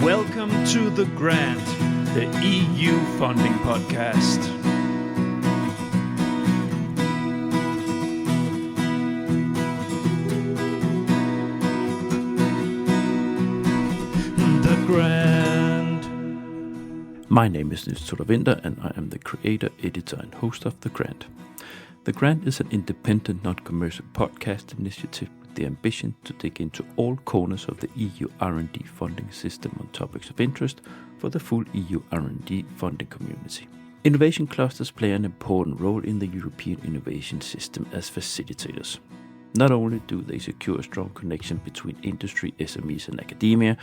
Welcome to The Grant, the EU funding podcast. The Grant. My name is Niels Winter, and I am the creator, editor, and host of The Grant. The Grant is an independent, non-commercial podcast initiative with the ambition to dig into all corners of the EU R&D funding system on topics of interest for the full EU R&D funding community. Innovation clusters play an important role in the European innovation system as facilitators. Not only do they secure a strong connection between industry, SMEs and academia,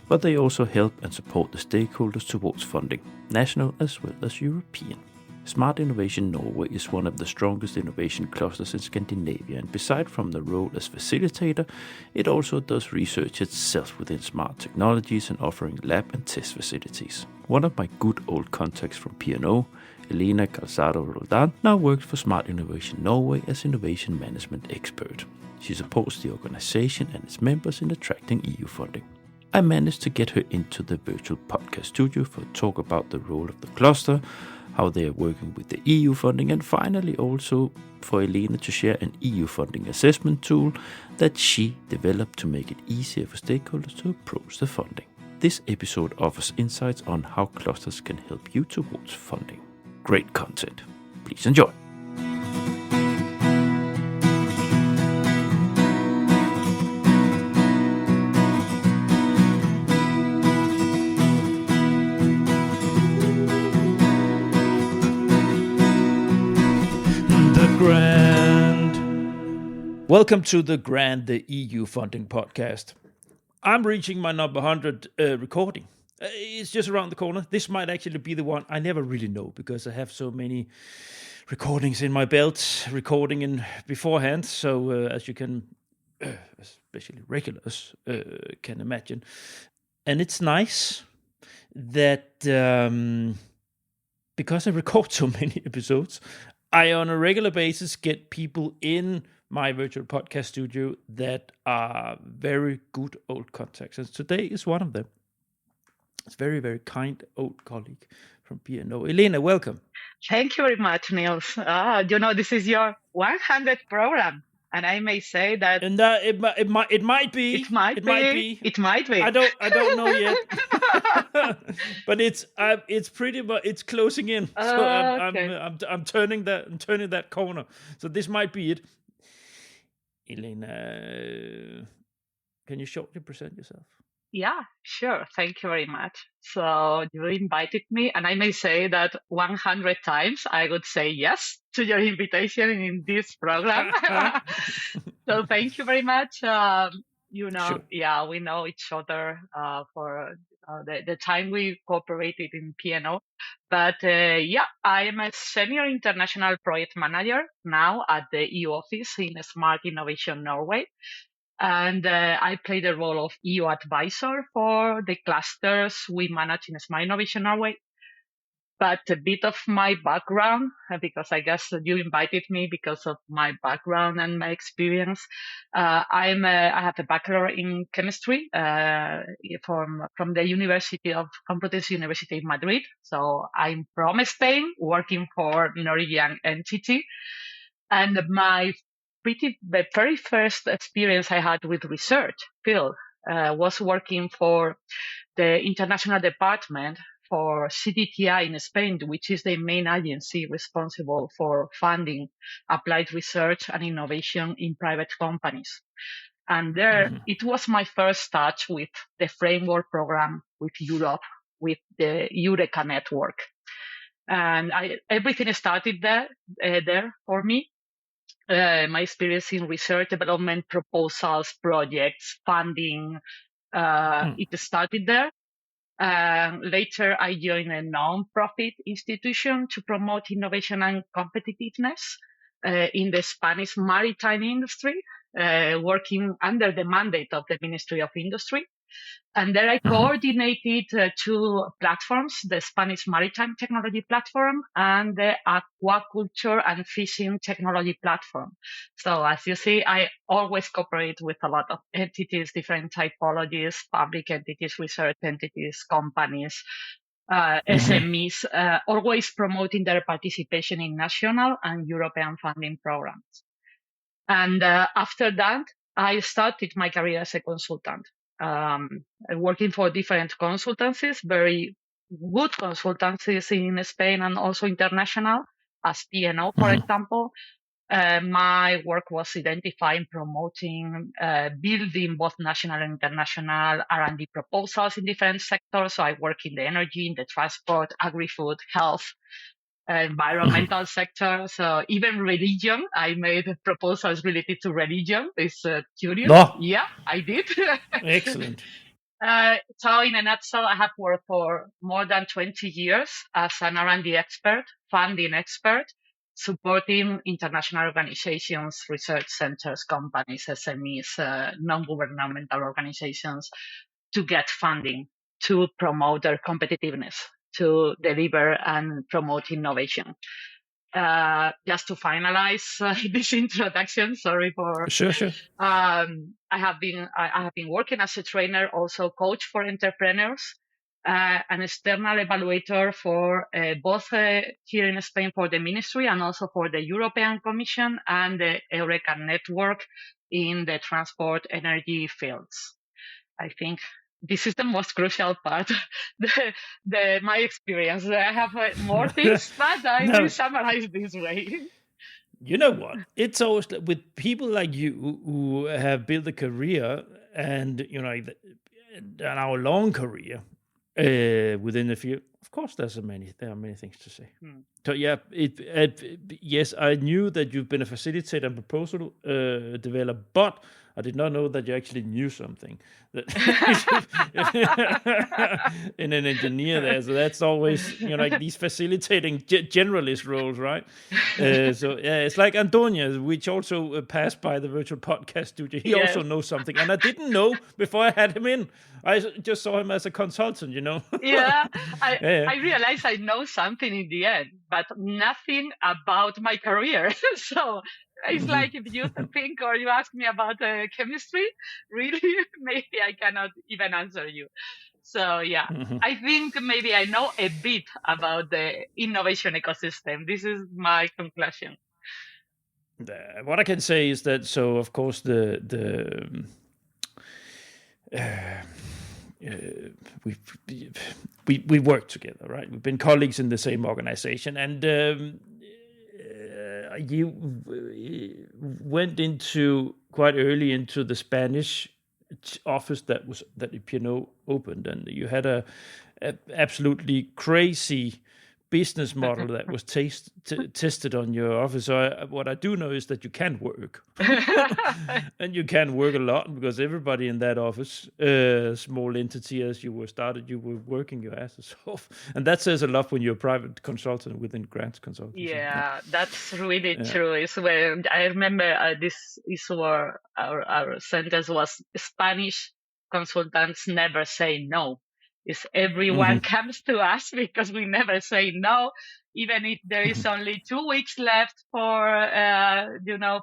but they also help and support the stakeholders towards funding, national as well as European. Smart Innovation Norway is one of the strongest innovation clusters in Scandinavia, and beside from the role as facilitator, it also does research itself within smart technologies and offering lab and test facilities. One of my good old contacts from P&O, Elena Calzado Roldán, now works for Smart Innovation Norway as innovation management expert. She supports the organization and its members in attracting EU funding. I managed to get her into the virtual podcast studio for a talk about the role of the cluster, how they are working with the EU funding, and finally also for Elena to share an EU funding assessment tool that she developed to make it easier for stakeholders to approach the funding. This episode offers insights on how clusters can help you towards funding. Great content. Please enjoy. Welcome to The Grant, the EU funding podcast. I'm reaching my number 100 recording. It's just around the corner. This might actually be the one. I never really know because I have so many recordings in my belt, recording in beforehand. So as you can, especially regulars, can imagine. And it's nice that because I record so many episodes, I on a regular basis get people in my virtual podcast studio that are very good old contacts. And today is one of them. It's very, very kind old colleague from P&O. Elena, welcome. Thank you very much, Niels. This is your 100th program. And I may say that... And it might be. It might be. I don't know yet. But it's pretty much, it's closing in. So okay. I'm turning that corner. So this might be it. Elena, can you shortly present yourself? Yeah, sure. Thank you very much. So you invited me, and I may say that 100 times I would say yes to your invitation in this program. So thank you very much. Sure. Yeah, we know each other for the time we cooperated in P&O. But I am a senior international project manager now at the EU office in Smart Innovation Norway. And I play the role of EU advisor for the clusters we manage in Smart Innovation Norway. But a bit of my background, because I guess you invited me because of my background and my experience. I have a bachelor in chemistry from the University of Complutense University in Madrid. So I'm from Spain, working for Norwegian entity. And the very first experience I had with research field was working for the international department for CDTI in Spain, which is the main agency responsible for funding applied research and innovation in private companies. And there, It was my first touch with the framework program with Europe, with the Eureka network. And everything started there for me. My experience in research development, proposals, projects, funding, it started there. Later, I joined a non-profit institution to promote innovation and competitiveness in the Spanish maritime industry, working under the mandate of the Ministry of Industry. And there I coordinated two platforms, the Spanish Maritime Technology Platform and the Aquaculture and Fishing Technology Platform. So as you see, I always cooperate with a lot of entities, different typologies, public entities, research entities, companies, SMEs, always promoting their participation in national and European funding programs. And after that, I started my career as a consultant, working for different consultancies, very good consultancies in Spain and also international, as P&O, for example. My work was identifying, promoting, building both national and international R&D proposals in different sectors. So I work in the energy, in the transport, agri-food, health, environmental sector. So even religion, I made proposals related to religion. It's curious. No. Yeah, I did. Excellent. So in a nutshell, I have worked for more than 20 years as an R&D expert, funding expert, supporting international organizations, research centers, companies, SMEs, non-governmental organizations to get funding to promote their competitiveness, to deliver and promote innovation. Just to finalize this introduction, sorry for. Sure. I have been working as a trainer, also coach for entrepreneurs, an external evaluator for both here in Spain for the ministry and also for the European Commission and the Eureka network in the transport energy fields. I think this is the most crucial part, my experience. I have more things, but I will summarize this way. You know what? It's always with people like you who have built a career and, and our long career within the field. Of course, there are many things to say. So yeah, yes, I knew that you've been a facilitator and proposal developer, but I did not know that you actually knew something in an engineer there. So that's always, like these facilitating generalist roles, right? So yeah, it's like Antonio, which also passed by the virtual podcast studio. He also knows something. And I didn't know before I had him in. I just saw him as a consultant, Yeah, I realized I know something in the end, but nothing about my career. So it's like if you think or you ask me about chemistry, really, maybe I cannot even answer you. So yeah, I think maybe I know a bit about the innovation ecosystem. This is my conclusion. What I can say is that, so of course we work together, right? We've been colleagues in the same organization, and you went into quite early into the Spanish office that P&O opened, and you had a absolutely crazy business model that was tested on your office. So what I do know is that you can work, and you can work a lot, because everybody in that office, small entity as you were started, you were working your asses off, and that says a lot when you're a private consultant within grants consultancy. Yeah, that's really true. It's when I remember this is where our sentence was: Spanish consultants never say no. Is everyone comes to us because we never say no, even if there is only 2 weeks left for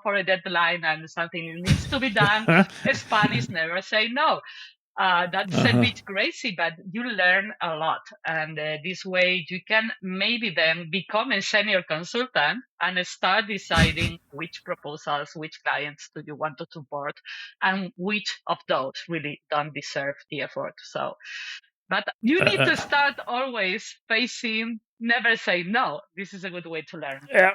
for a deadline and something needs to be done. Spanish never say no. That's a bit crazy, but you learn a lot, and this way you can maybe then become a senior consultant and start deciding which proposals, which clients do you want to support, and which of those really don't deserve the effort. So. But you need to start always facing never say no. This is a good way to learn. Yeah.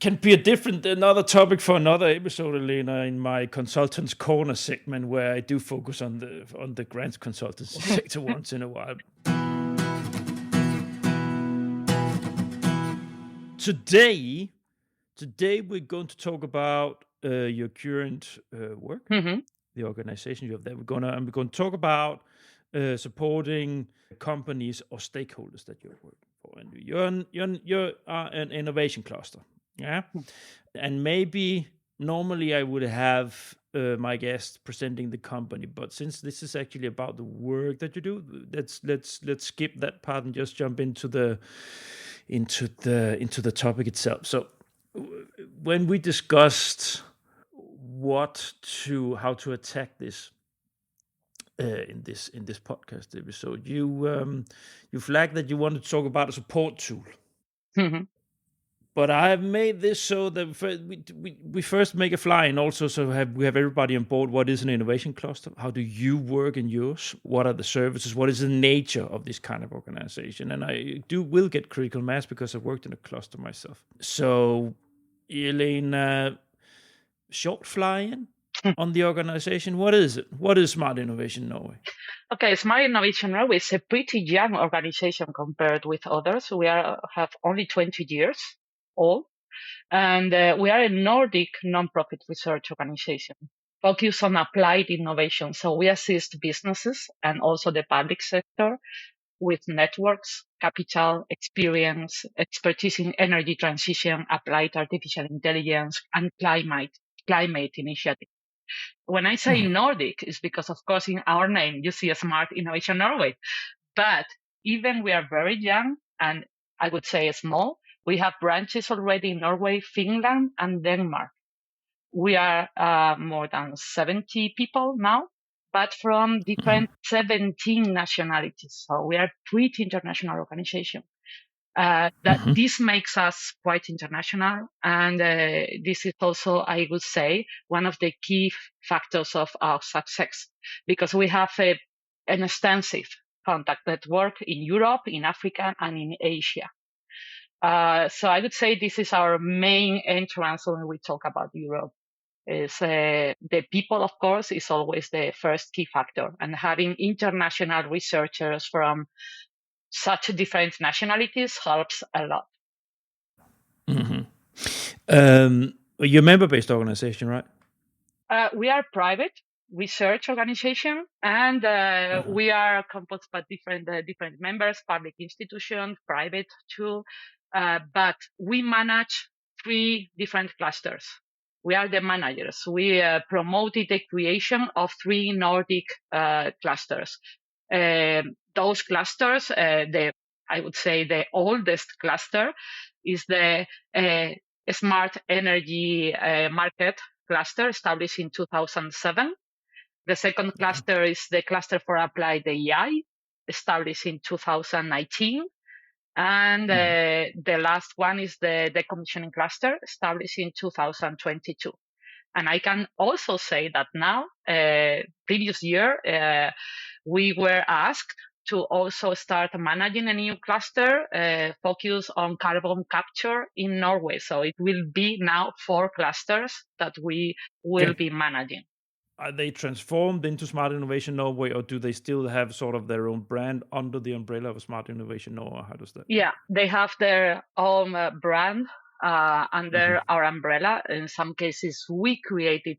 Can be another topic for another episode, Elena, in my Consultants Corner segment, where I do focus on the grants consultancy sector once in a while. Today we're going to talk about your current work, the organization you have there. We're going to talk about supporting companies or stakeholders that you're working for, and you're an innovation cluster, yeah. And maybe normally I would have my guest presenting the company, but since this is actually about the work that you do, let's skip that part and just jump into the topic itself. So when we discussed how to attack this in this podcast episode, you flagged that you wanted to talk about a support tool. Mhm. But I've made this so that we first make a fly, and also so we have everybody on board. What is an innovation cluster? How do you work in yours? What are the services? What is the nature of this kind of organization? And I will get critical mass because I've worked in a cluster myself. So, Elena, short fly-in on the organization. What is it? What is Smart Innovation Norway? Okay, Smart Innovation Norway is a pretty young organization compared with others. We have only 20 years old, and we are a Nordic non-profit research organization focused on applied innovation. So we assist businesses and also the public sector with networks, capital, experience, expertise in energy transition, applied artificial intelligence, and climate initiatives. When I say Nordic, it's because, of course, in our name, you see a Smart Innovation Norway. But even we are very young and I would say small, we have branches already in Norway, Finland, and Denmark. We are more than 70 people now, but from different 17 nationalities. So we are a pretty international organization. This makes us quite international. And this is also, I would say, one of the key factors of our success, because we have an extensive contact network in Europe, in Africa, and in Asia. So I would say this is our main entrance when we talk about Europe. Is the people, of course, is always the first key factor, and having international researchers from such different nationalities helps a lot. You're a member-based organization, right? We are private research organization, and we are composed by different members, public institutions, private too. But we manage 3 different clusters. We are the managers. We promoted the creation of 3 Nordic clusters. Those clusters, I would say the oldest cluster is the Smart Energy Market cluster established in 2007. The second cluster is the cluster for applied AI established in 2019. And the last one is the decommissioning cluster established in 2022. And I can also say that now, previous year, we were asked to also start managing a new cluster focused on carbon capture in Norway. So it will be now 4 clusters that we will be managing. Are they transformed into Smart Innovation Norway, or do they still have sort of their own brand under the umbrella of Smart Innovation Norway? How does that? Yeah, they have their own brand under our umbrella. In some cases, we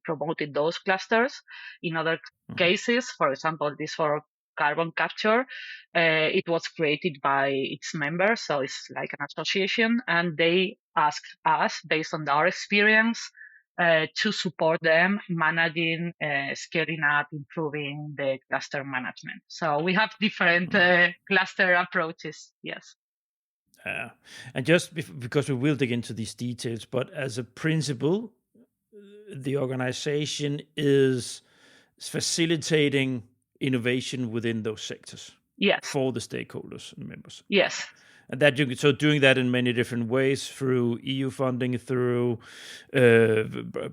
promoted those clusters. In other cases, for example, this for carbon capture, it was created by its members, so it's like an association, and they asked us, based on our experience, to support them managing, scaling up, improving the cluster management. So we have different cluster approaches, yes. And just because we will dig into these details, but as a principle, the organization is facilitating innovation within those sectors. Yes. For the stakeholders and members. Yes. And that doing that in many different ways, through EU funding, through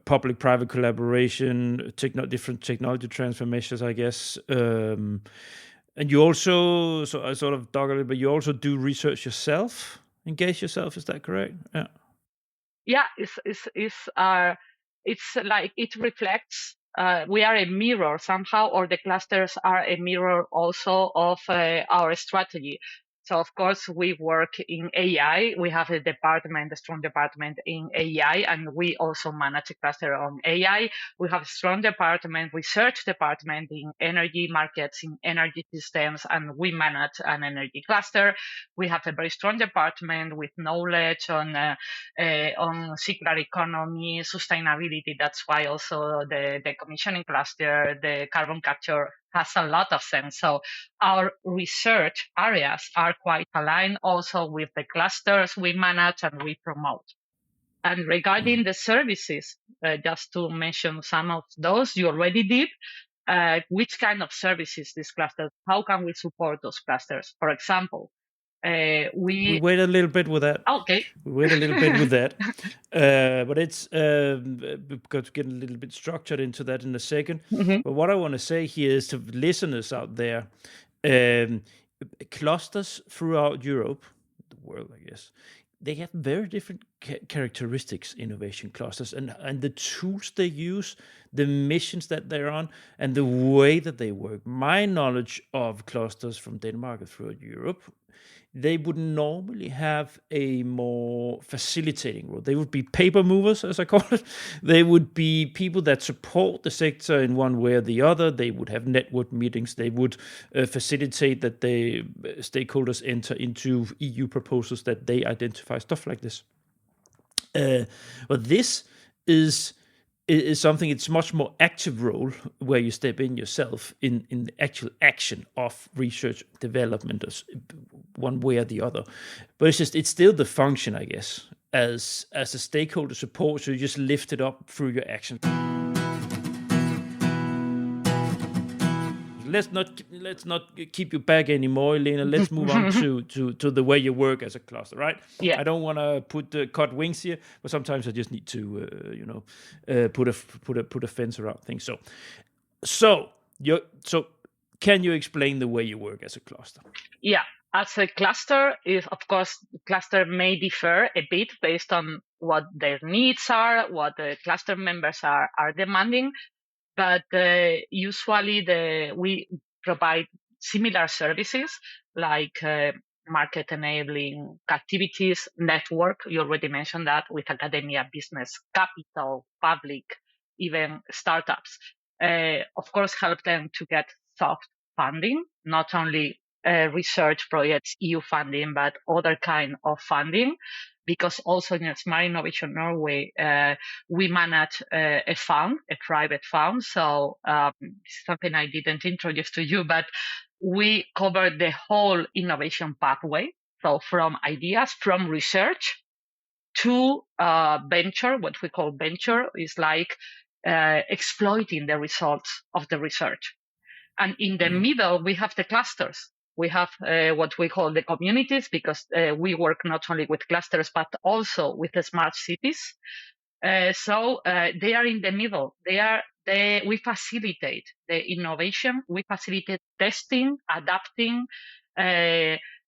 public-private collaboration, different technology transfer measures, I guess. And you also, so I sort of dog a little, but you also do research yourself, engage yourself. Is that correct? Yeah. Yeah, it's like it reflects. We are a mirror somehow, or the clusters are a mirror also of our strategy. So of course we work in AI. We have a strong department in AI, and we also manage a cluster on AI. We have a strong research department in energy markets, in energy systems, and we manage an energy cluster. We have a very strong department with knowledge on circular economy, sustainability. That's why also the decommissioning cluster, the carbon capture has a lot of sense. So our research areas are quite aligned also with the clusters we manage and we promote. And regarding the services, just to mention some of those you already did, which kind of services these clusters, how can we support those clusters? For example, We wait a little bit with that. Okay. We wait a little bit with that. But it's because get a little bit structured into that in a second. Mhm. But what I want to say here is to listeners out there, clusters throughout Europe, the world, I guess, they have very different characteristics, innovation clusters, and the tools they use, the missions that they're on, and the way that they work. My knowledge of clusters from Denmark and throughout Europe, they would normally have a more facilitating role. They would be paper movers, as I call it. They would be people that support the sector in one way or the other. They would have network meetings. They would facilitate that the stakeholders enter into EU proposals, that they identify stuff like this. But this is something, it's much more active role where you step in yourself in the actual action of research development, one way or the other. But it's still the function, I guess, as a stakeholder support. So you just lift it up through your action. Let's not keep you back anymore, Elena. Let's move on to the way you work as a cluster, right? Yeah. I don't want to cut wings here, but sometimes I just need to put a fence around things. So can you explain the way you work as a cluster? Yeah. As a cluster, of course, the cluster may differ a bit based on what their needs are, what the cluster members are demanding. But usually we provide similar services like market enabling activities, network. You already mentioned that with academia, business, capital, public, even startups. Of course, help them to get soft funding, not only research projects, EU funding, but other kind of funding. Because also in Smart Innovation Norway, we manage a fund, a private fund. So something I didn't introduce to you, but we cover the whole innovation pathway. So from ideas, from research to venture. What we call venture is like exploiting the results of the research. And in the middle, we have the clusters. We have what we call the communities, because we work not only with clusters, but also with the smart cities. So they are in the middle. We facilitate the innovation. We facilitate testing, adapting,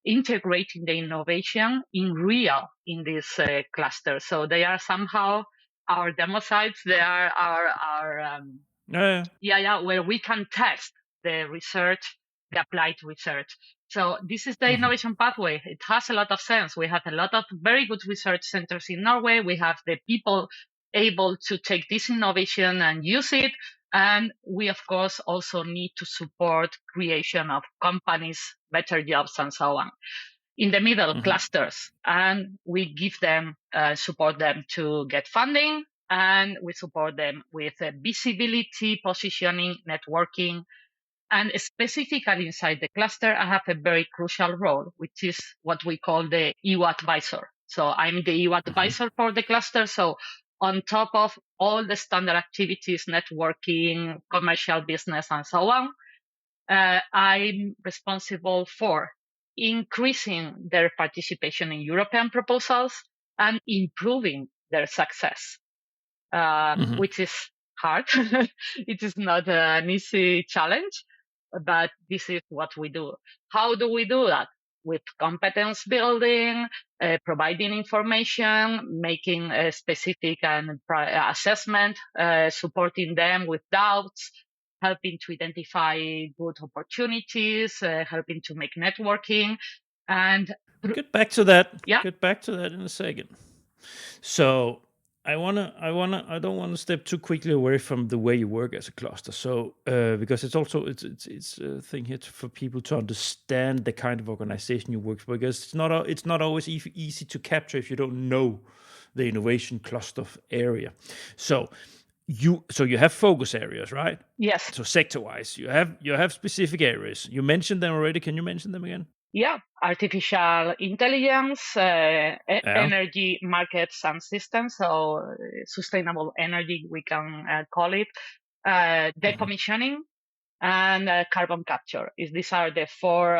integrating the innovation in real in this cluster. So they are somehow our demo sites. They are our where we can test the research, the applied research. So this is the innovation pathway. It has a lot of sense. We have a lot of very good research centers in Norway. We have the people able to take this innovation and use it. And we, of course, also need to support creation of companies, better jobs, and so on. In the middle, clusters, and we give them, support them to get funding, and we support them with visibility, positioning, networking. And specifically inside the cluster, I have a very crucial role, which is what we call the EU advisor. So I'm the EU advisor for the cluster. So on top of all the standard activities, networking, commercial business, and so on, I'm responsible for increasing their participation in European proposals and improving their success, which is hard. It is not an easy challenge, but this is what we do. How do we do that? With competence building, providing information, making a specific and assessment, supporting them with doubts, helping to identify good opportunities, helping to make networking. And Get back to that. Yeah. Get back to that in a second. So I don't want to step too quickly away from the way you work as a cluster. So because it's a thing here for people to understand the kind of organization you work for, because it's not always easy to capture if you don't know the innovation cluster area. So you have focus areas, right? Yes. So sector-wise, you have specific areas. You mentioned them already. Can you mention them again? Yeah, artificial intelligence, energy markets and systems, so sustainable energy, we can call it, decommissioning, and carbon capture. These are the four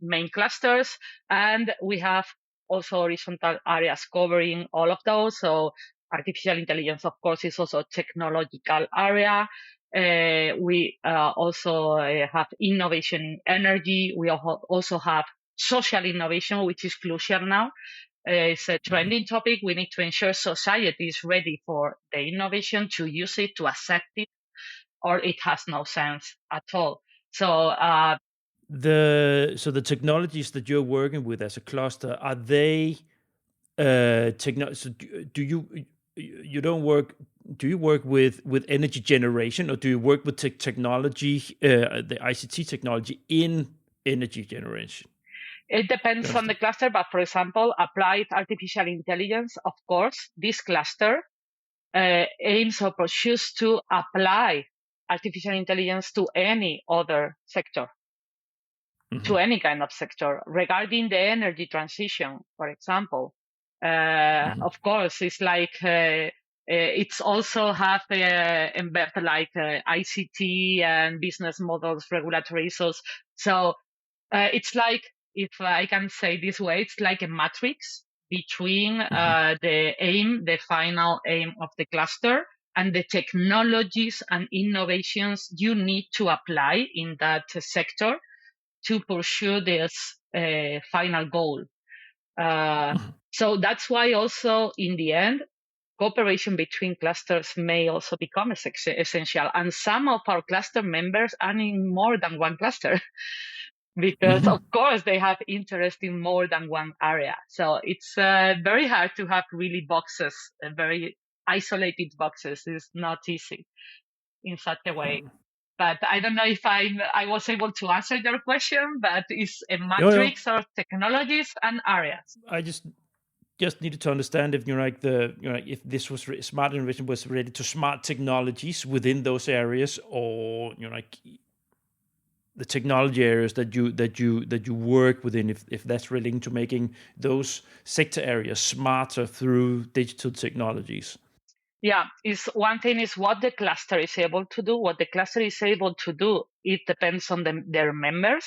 main clusters, and we have also horizontal areas covering all of those. So artificial intelligence, of course, is also a technological area. We also have innovation in energy. We also have social innovation, which is crucial now. It's a trending topic. We need to ensure society is ready for the innovation, to use it, to accept it, or it has no sense at all. So the technologies that you're working with as a cluster, are they so do you work with energy generation, or do you work with technology, the ICT technology in energy generation? It depends on the cluster, but for example, applied artificial intelligence, of course, this cluster aims or pursues to apply artificial intelligence to any other sector, to any kind of sector. Regarding the energy transition, for example, of course, it's like it's also have embedded like ICT and business models, regulatory issues. So it's like, if I can say this way, it's like a matrix between the final aim of the cluster and the technologies and innovations you need to apply in that sector to pursue this final goal. So that's why also in the end, cooperation between clusters may also become essential. And some of our cluster members are in more than one cluster because, of course, they have interest in more than one area. So it's very hard to have really boxes, very isolated boxes. It's not easy in such a way. But I don't know if I was able to answer your question, but it's a matrix of technologies and areas. I just needed to understand if if this was smart innovation was related to smart technologies within those areas, or the technology areas that you work within, if that's relating to making those sector areas smarter through digital technologies. Yeah, one thing is what the cluster is able to do. What the cluster is able to do, it depends on their members.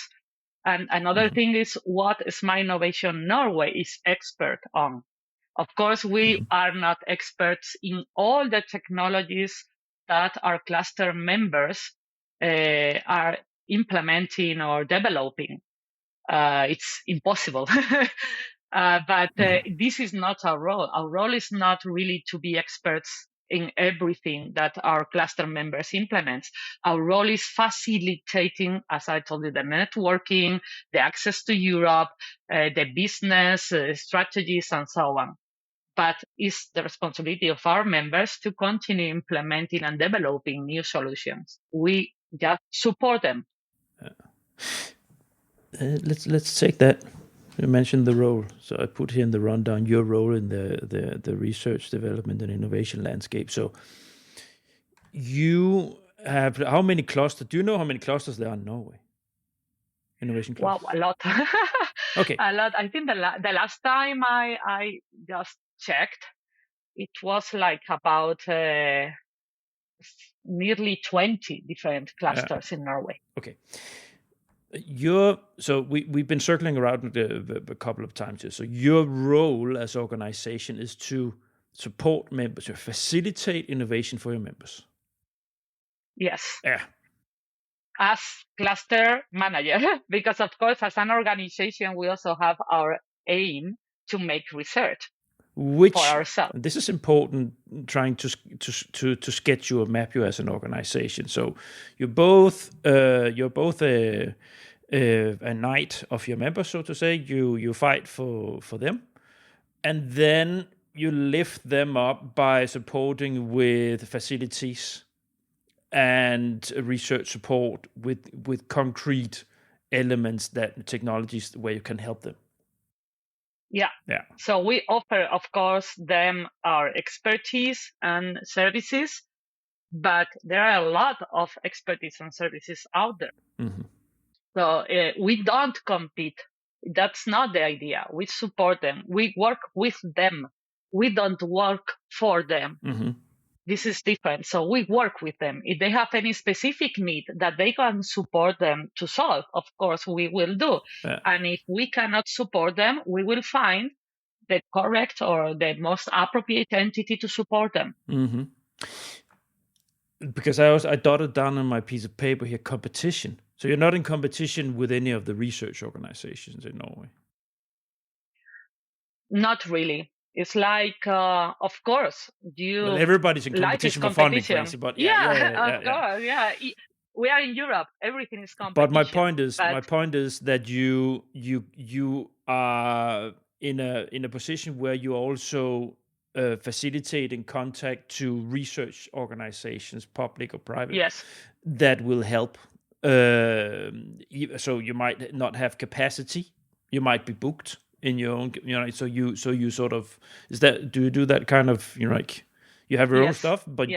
And another thing is what Smart Innovation Norway is expert on. Of course, we are not experts in all the technologies that our cluster members are implementing or developing. It's impossible. But this is not our role. Our role is not really to be experts in everything that our cluster members implement. Our role is facilitating, as I told you, the networking, the access to Europe, the business strategies, and so on. But it's the responsibility of our members to continue implementing and developing new solutions. We just support them. Let's take that. You mentioned the role, so I put here in the rundown your role in the research, development, and innovation landscape. So you have how many clusters? Do you know how many clusters there are in Norway? Innovation clusters. Wow, a lot. Okay, a lot. I think the last time I just checked, it was like about nearly 20 different clusters in Norway. Okay. So we've been circling around a couple of times here. So your role as organization is to support members, to facilitate innovation for your members. Yes. Yeah. As cluster manager, because of course, as an organization, we also have our aim to make research for ourselves. This is important, trying to sketch you or map you as an organization. So you're both a knight of your members, so to say. You fight for them, and then you lift them up by supporting with facilities and research support with concrete elements, that technologies where you can help them. Yeah. So we offer, of course, them our expertise and services, but there are a lot of expertise and services out there. Mm-hmm. So we don't compete. That's not the idea. We support them. We work with them. We don't work for them. Mm-hmm. This is different. So we work with them. If they have any specific need that they can support them to solve, of course, we will do. Yeah. And if we cannot support them, we will find the correct or the most appropriate entity to support them. Mm-hmm. Because I dotted down on my piece of paper here, competition. So you're not in competition with any of the research organizations in Norway? Not really. It's like, of course, well, everybody's in competition for funding, for instance, but of course, yeah. We are in Europe. Everything is competition. But my point is that you are in a position where you also facilitating contact to research organizations, public or private, yes, that will help. So you might not have capacity. You might be booked in your own, so you sort of, do you do that kind of, like you have your own stuff, but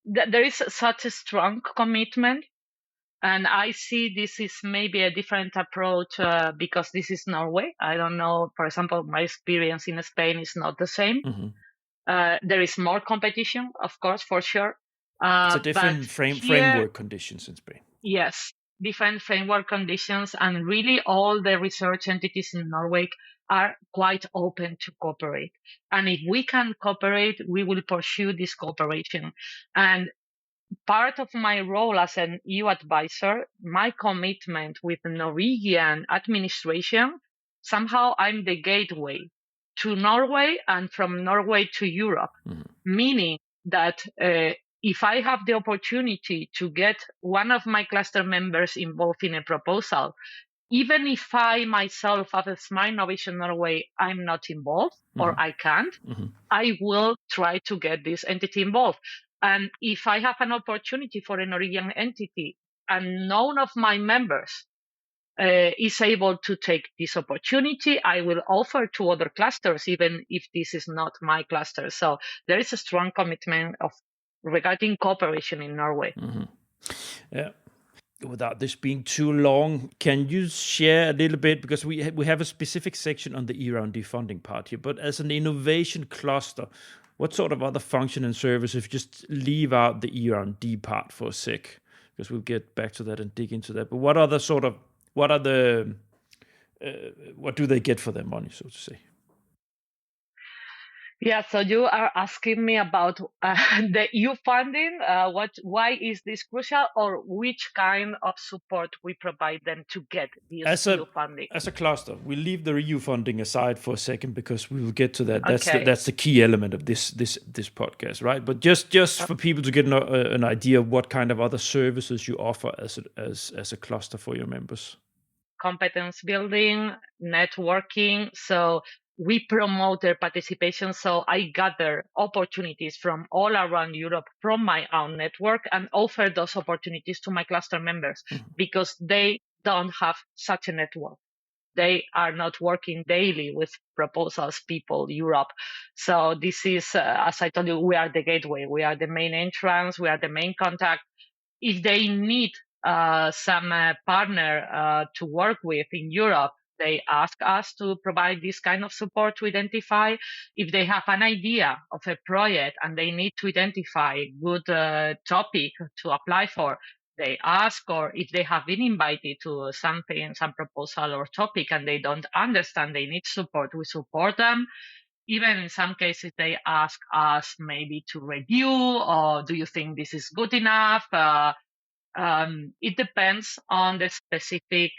there is such a strong commitment, and I see this is maybe a different approach because this is Norway. I don't know, for example, my experience in Spain is not the same. Mm-hmm. There is more competition, of course, for sure. It's a different framework conditions in Spain. Yes, different framework conditions, and really all the research entities in Norway are quite open to cooperate. And if we can cooperate, we will pursue this cooperation. And part of my role as an EU advisor, my commitment with the Norwegian administration, somehow I'm the gateway to Norway and from Norway to Europe, meaning that if I have the opportunity to get one of my cluster members involved in a proposal, even if I myself, as a Smart Innovation Norway, I'm not involved or I can't, I will try to get this entity involved. And if I have an opportunity for a Norwegian entity and none of my members is able to take this opportunity, I will offer to other clusters, even if this is not my cluster. So there is a strong commitment regarding cooperation in Norway. Yeah. Without this being too long, can you share a little bit, because we have a specific section on the EU R&D funding part here, but as an innovation cluster, what sort of other function and service, if you just leave out the EU R&D part for a sec, because we'll get back to that and dig into that, but what do they get for their money, so to say? Yeah, so you are asking me about the EU funding. Why is this crucial, or which kind of support we provide them to get this EU funding? As a cluster, we leave the EU funding aside for a second because we will get to that. That's the key element of this podcast, right? But just for people to get an idea of what kind of other services you offer as a cluster for your members. Competence building, networking. So we promote their participation. So I gather opportunities from all around Europe from my own network and offer those opportunities to my cluster members because they don't have such a network. They are not working daily with proposals people, Europe. So this is, as I told you, we are the gateway. We are the main entrance. We are the main contact. If they need some partner to work with in Europe, they ask us to provide this kind of support to identify. If they have an idea of a project and they need to identify a good topic to apply for, they ask. Or if they have been invited to something, some proposal or topic, and they don't understand, they need support, we support them. Even in some cases, they ask us maybe to review, or do you think this is good enough? It depends on the specific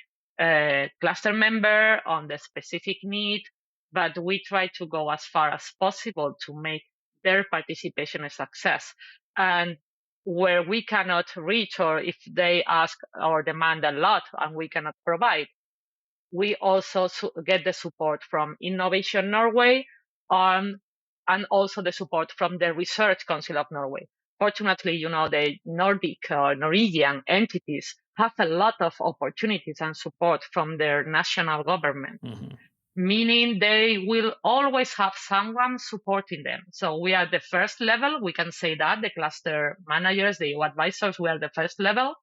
cluster member, on the specific need, but we try to go as far as possible to make their participation a success. And where we cannot reach, or if they ask or demand a lot and we cannot provide, we also get the support from Innovation Norway and also the support from the Research Council of Norway. Fortunately, the Nordic or Norwegian entities have a lot of opportunities and support from their national government, meaning they will always have someone supporting them. So we are the first level. We can say that the cluster managers, the EU advisors, we are the first level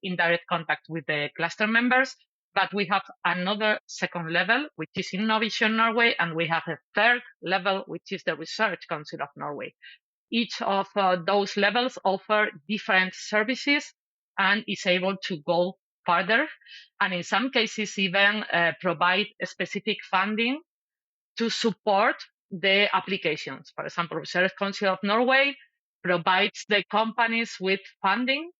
in direct contact with the cluster members. But we have another second level, which is Innovation Norway, and we have a third level, which is the Research Council of Norway. Each of those levels offer different services and is able to go further, and in some cases even provide specific funding to support the applications. For example, Research Council of Norway provides the companies with funding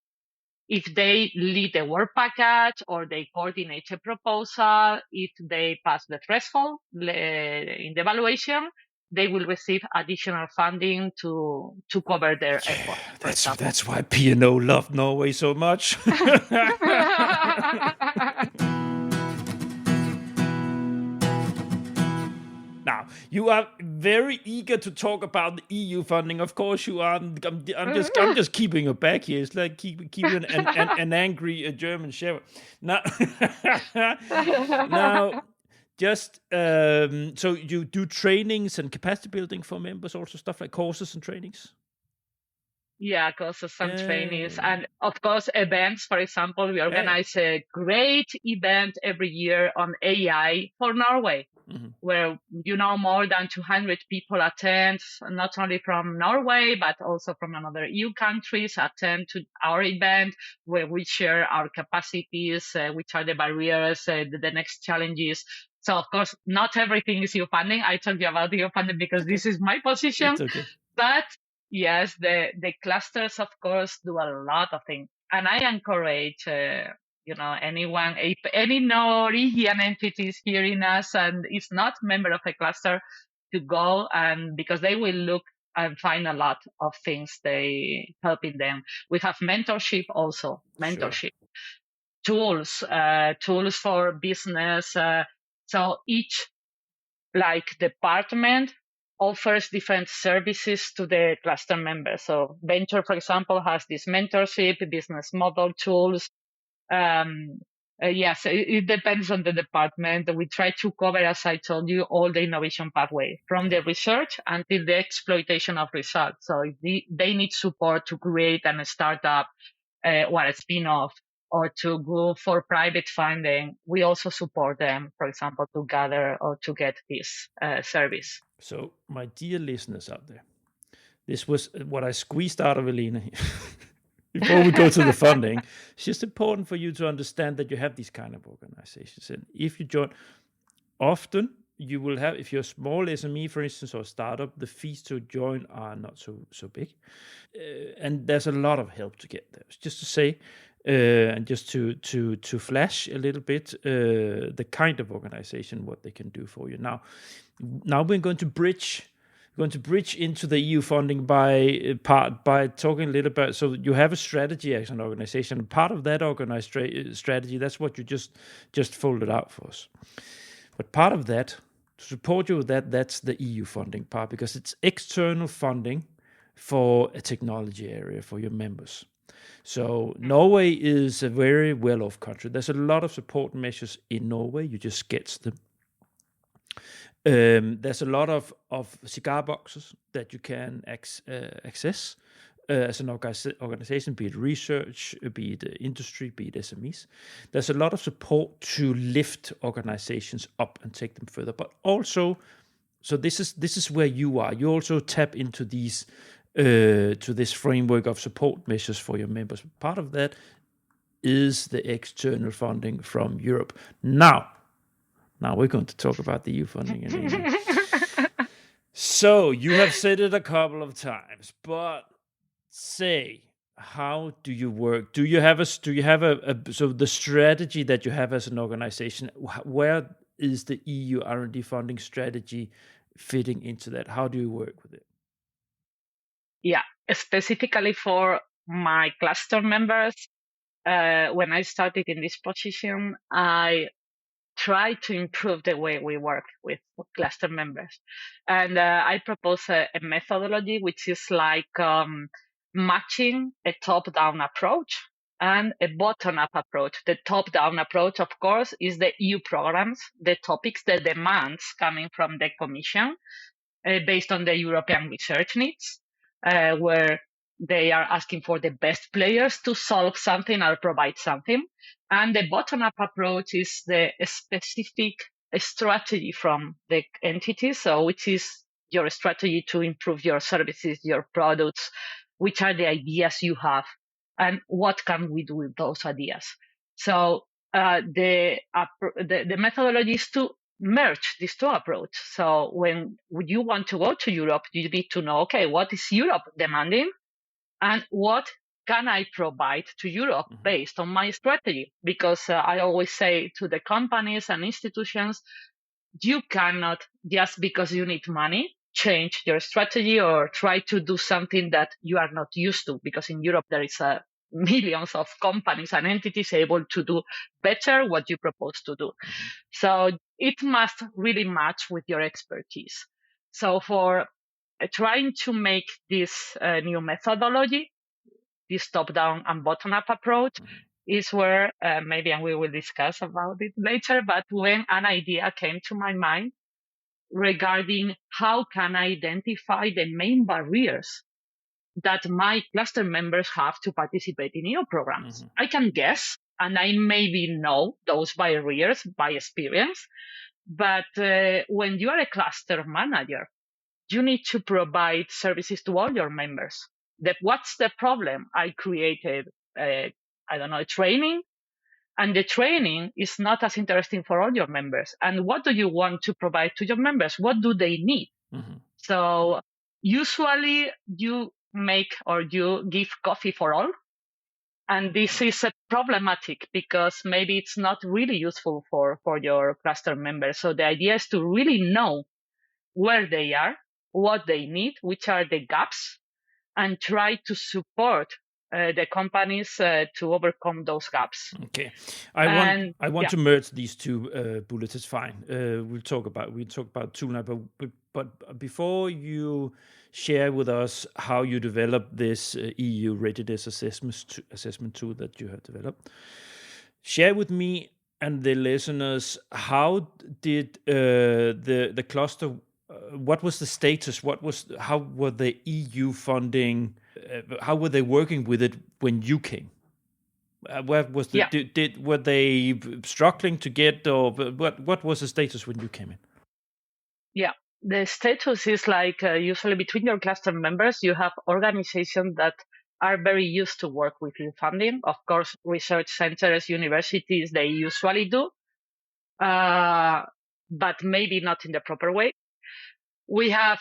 if they lead a work package or they coordinate a proposal. If they pass the threshold in the evaluation, they will receive additional funding to cover their effort. That's why P&O loved Norway so much. Now, you are very eager to talk about the EU funding. Of course, you are. I'm just keeping you back here. It's like keeping an angry German shepherd. Now, just so you do trainings and capacity building for members, also stuff like courses and trainings. Yeah, courses and trainings, and of course events. For example, we organize a great event every year on AI for Norway, where more than 200 people attend, not only from Norway but also from another EU countries, attend to our event where we share our capacities, which are the barriers, the next challenges. So of course, not everything is EU funding. I told you about EU funding because this is my position. Okay. But yes, the clusters, of course, do a lot of things. And I encourage, anyone, if any Norwegian entities hearing us and is not member of a cluster, to go, and because they will look and find a lot of things they helping them. We have mentorship also, tools for business. So each department offers different services to the cluster members. So venture, for example, has this mentorship, business model tools. Yes, it depends on the department. We try to cover, as I told you, all the innovation pathway from the research until the exploitation of results. So if they need support to create a startup or a spin-off, or to go for private funding, we also support them, for example, to gather or to get this service. So, my dear listeners out there, this was what I squeezed out of Elena before we go to the funding. It's just important for you to understand that you have these kind of organizations. And if you join, often you will have, if you're a small SME, for instance, or startup, the fees to join are not so big. And there's a lot of help to get there. Just to say, and just to flash a little bit the kind of organization, what they can do for you. Now we're going to bridge into the EU funding by talking a little bit. So you have a strategy as an organization. Part of that organized strategy, that's what you just folded out for us. But part of that, to support you with that's the EU funding part, because it's external funding for a technology area for your members. So Norway is a very well-off country. There's a lot of support measures in Norway. You just get them. There's a lot of cigar boxes that you can access as an organization, be it research, be it industry, be it SMEs. There's a lot of support to lift organizations up and take them further. But also, so this is where you are. You also tap into these to this framework of support measures for your members. Part of that is the external funding from Europe. Now we're going to talk about the EU funding. So you have said it a couple of times, but say, how do you work? Do you have so the strategy that you have as an organization, where is the EU R&D funding strategy fitting into that? How do you work with it? Yeah, specifically for my cluster members, when I started in this position, I try to improve the way we work with cluster members. And I propose a methodology which is like matching a top-down approach and a bottom-up approach. The top-down approach, of course, is the EU programs, the topics, the demands coming from the Commission based on the European research needs, where they are asking for the best players to solve something or provide something. And the bottom-up approach is the specific strategy from the entity, so which is your strategy to improve your services, your products, which are the ideas you have, and what can we do with those ideas. So the methodology is to merge these two approaches. So when you want to go to Europe, you need to know, okay, what is Europe demanding and what can I provide to Europe based on my strategy? Because I always say to the companies and institutions, you cannot, just because you need money, change your strategy or try to do something that you are not used to. Because in Europe, there is millions of companies and entities able to do better what you propose to do. So it must really match with your expertise. So for trying to make this new methodology, this top-down and bottom-up approach, is where maybe, and we will discuss about it later, but when an idea came to my mind regarding how can I identify the main barriers that my cluster members have to participate in EU programs. I can guess, and I maybe know those barriers by experience, but when you are a cluster manager, you need to provide services to all your members. What's the problem? I created, a training, and the training is not as interesting for all your members. And what do you want to provide to your members? What do they need? So usually you make or you give coffee for all. And this is problematic because maybe it's not really useful for your cluster members. So the idea is to really know where they are, what they need, which are the gaps, and try to support the companies to overcome those gaps. Okay, I want to merge these two bullets. It's fine. We'll talk about tool now, but before you share with us how you developed this EU Readiness assessment tool that you have developed, share with me and the listeners, how did the cluster? What was the status? How were the EU funding? How were they working with it when you came? Where was were they struggling to get, or what was the status when you came in? Yeah, the status is like usually between your cluster members, you have organizations that are very used to work with EU funding. Of course, research centers, universities, they usually do, but maybe not in the proper way. We have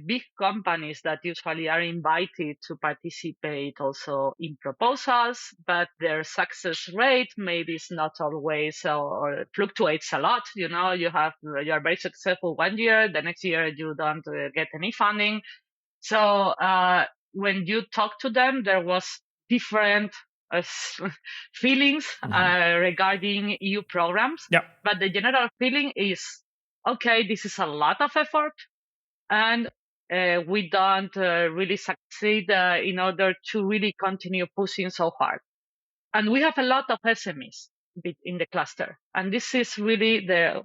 big companies that usually are invited to participate also in proposals, but their success rate maybe is not always or fluctuates a lot. You know, you are very successful one year, the next year you don't get any funding. So when you talk to them, there was different feelings regarding EU programs. Yeah. But the general feeling is, okay, this is a lot of effort. And we don't really succeed in order to really continue pushing so hard. And we have a lot of SMEs in the cluster. And this is really the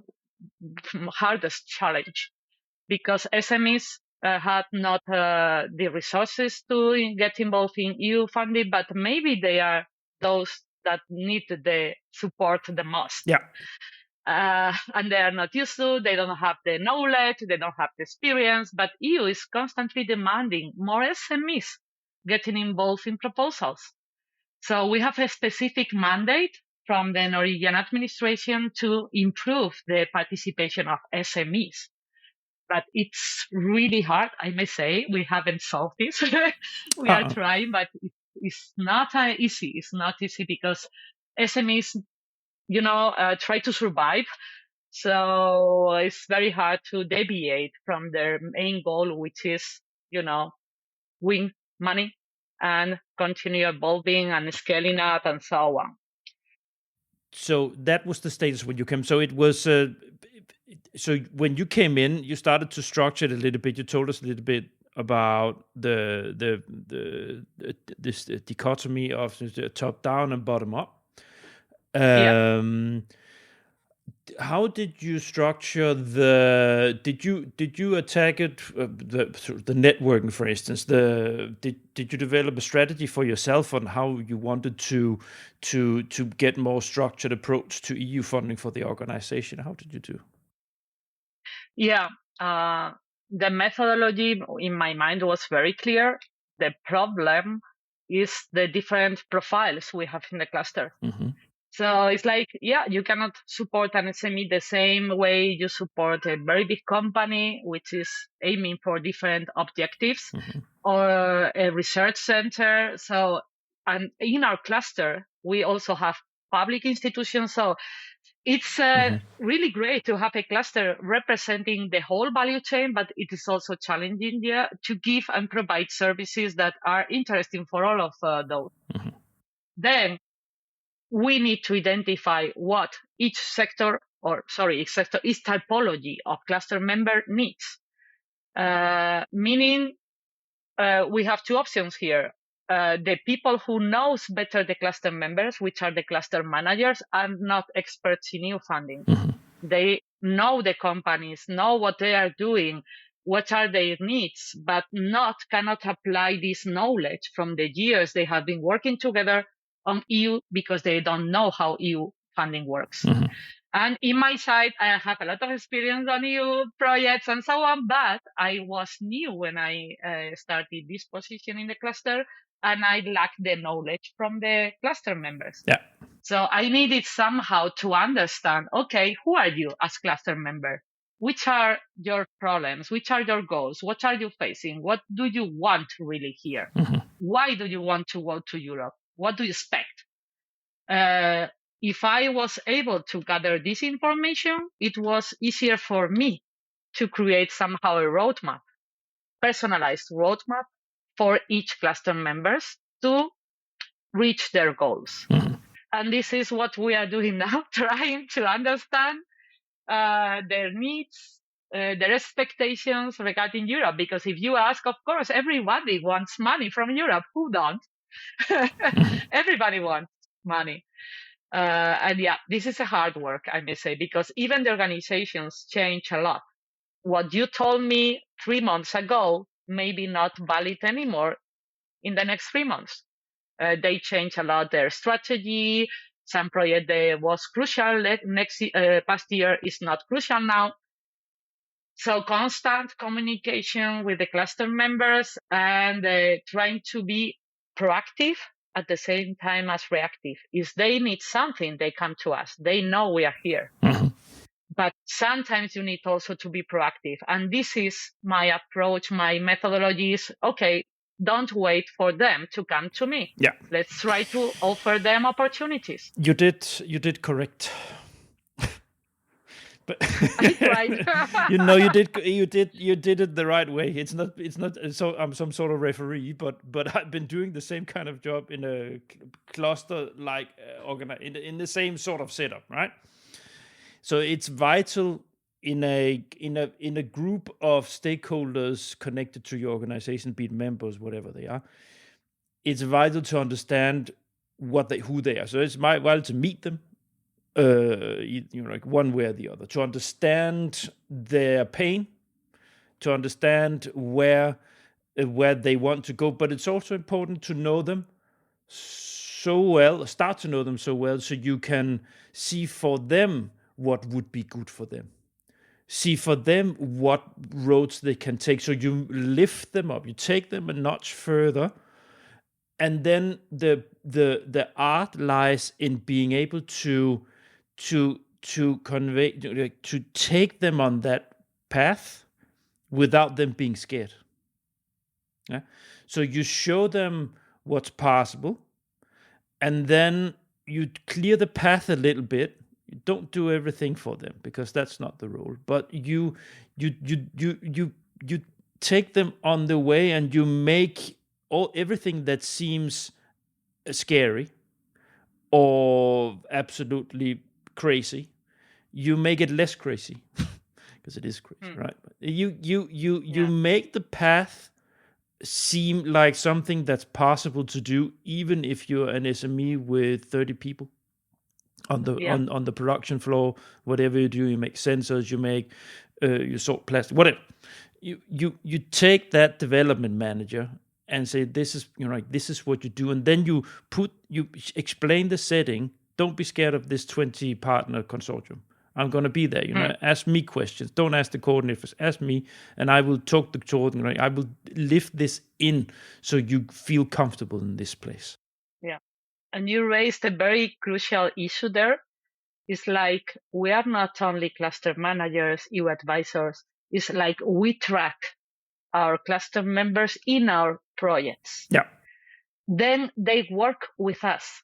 hardest challenge because SMEs had not the resources to get involved in EU funding, but maybe they are those that need the support the most. Yeah. And they are not used to, they don't have the knowledge, they don't have the experience, but EU is constantly demanding more SMEs getting involved in proposals. So we have a specific mandate from the Norwegian administration to improve the participation of SMEs. But it's really hard, I may say. We haven't solved this. We are trying, but it's not easy. It's not easy because SMEs try to survive. So it's very hard to deviate from their main goal, which is, win money and continue evolving and scaling up and so on. So that was the status when you came. So it was. So when you came in, you started to structure it a little bit. You told us a little bit about this dichotomy of the top down and bottom up. How did you structure did you attack it the networking, for instance? Did you develop a strategy for yourself on how you wanted to get more structured approach to EU funding for the organization? How did you do? Yeah, the methodology in my mind was very clear. The problem is the different profiles we have in the cluster. Mm-hmm. So it's like, you cannot support an SME the same way you support a very big company, which is aiming for different objectives, mm-hmm. or a research center. So, and in our cluster, we also have public institutions. So it's really great to have a cluster representing the whole value chain, but it is also challenging to give and provide services that are interesting for all of those. Mm-hmm. Then we need to identify what each sector is typology of cluster member needs. Meaning we have two options here. The people who knows better the cluster members, which are the cluster managers, are not experts in EU funding. Mm-hmm. They know the companies, know what they are doing, what are their needs, but cannot apply this knowledge from the years they have been working together on EU because they don't know how EU funding works. Mm-hmm. And in my side, I have a lot of experience on EU projects and so on, but I was new when I started this position in the cluster, and I lacked the knowledge from the cluster members. Yeah. So I needed somehow to understand, okay, who are you as cluster member? Which are your problems? Which are your goals? What are you facing? What do you want really here? Mm-hmm. Why do you want to go to Europe? What do you expect? If I was able to gather this information, it was easier for me to create somehow a roadmap, personalized roadmap for each cluster members to reach their goals. Mm-hmm. And this is what we are doing now, trying to understand their needs, their expectations regarding Europe. Because if you ask, of course, everybody wants money from Europe. Who don't? Everybody wants money. And this is a hard work, I may say, because even the organizations change a lot. What you told me 3 months ago may be not valid anymore in the next 3 months. They change a lot their strategy. Some project that was crucial past year is not crucial now. So constant communication with the cluster members and trying to be proactive at the same time as reactive. If they need something, they come to us. They know we are here. Mm-hmm. But sometimes you need also to be proactive. And this is my approach, my methodology is, okay, don't wait for them to come to me. Yeah. Let's try to offer them opportunities. You did correct. But I tried. you did it the right way. It's not so I'm some sort of referee, but I've been doing the same kind of job in a cluster like in the same sort of setup, right? So it's vital in a group of stakeholders connected to your organization, be it members, whatever they are. It's vital to understand who they are. So it's vital to meet them. Like one way or the other, to understand their pain, to understand where they want to go. But it's also important to know them start to know them so well, so you can see for them what would be good for them. See for them what roads they can take. So you lift them up, you take them a notch further. And then the art lies in being able to convey, to take them on that path without them being scared. Yeah? So you show them what's possible, and then you clear the path a little bit. You don't do everything for them because that's not the role. But you take them on the way, and you make everything that seems scary or absolutely crazy, you make it less crazy because it is crazy, right? You make the path seem like something that's possible to do, even if you're an SME with 30 people on the production floor. Whatever you do, you make sensors, you make you sort plastic, whatever. You take that development manager and say, this is this is what you do, and then you explain the setting. Don't be scared of this 20 partner consortium. I'm going to be there. Ask me questions. Don't ask the coordinators. Ask me, and I will talk to coordinator. I will lift this in so you feel comfortable in this place. Yeah, and you raised a very crucial issue there. It's like we are not only cluster managers, EU advisors. It's like we track our cluster members in our projects. Yeah. Then they work with us.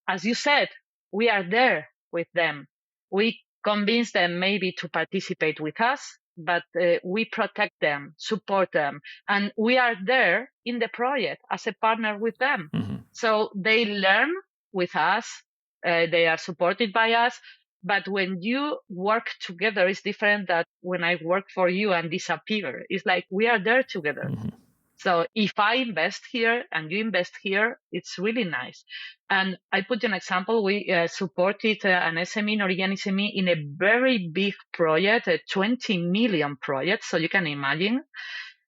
As you said, we are there with them. We convince them maybe to participate with us, but we protect them, support them, and we are there in the project as a partner with them. Mm-hmm. So they learn with us, they are supported by us, but when you work together, it's different than when I work for you and disappear. It's like we are there together. Mm-hmm. So if I invest here and you invest here, it's really nice. And I put you an example. We supported an SME, Norwegian SME, in a very big project, a 20 million project. So you can imagine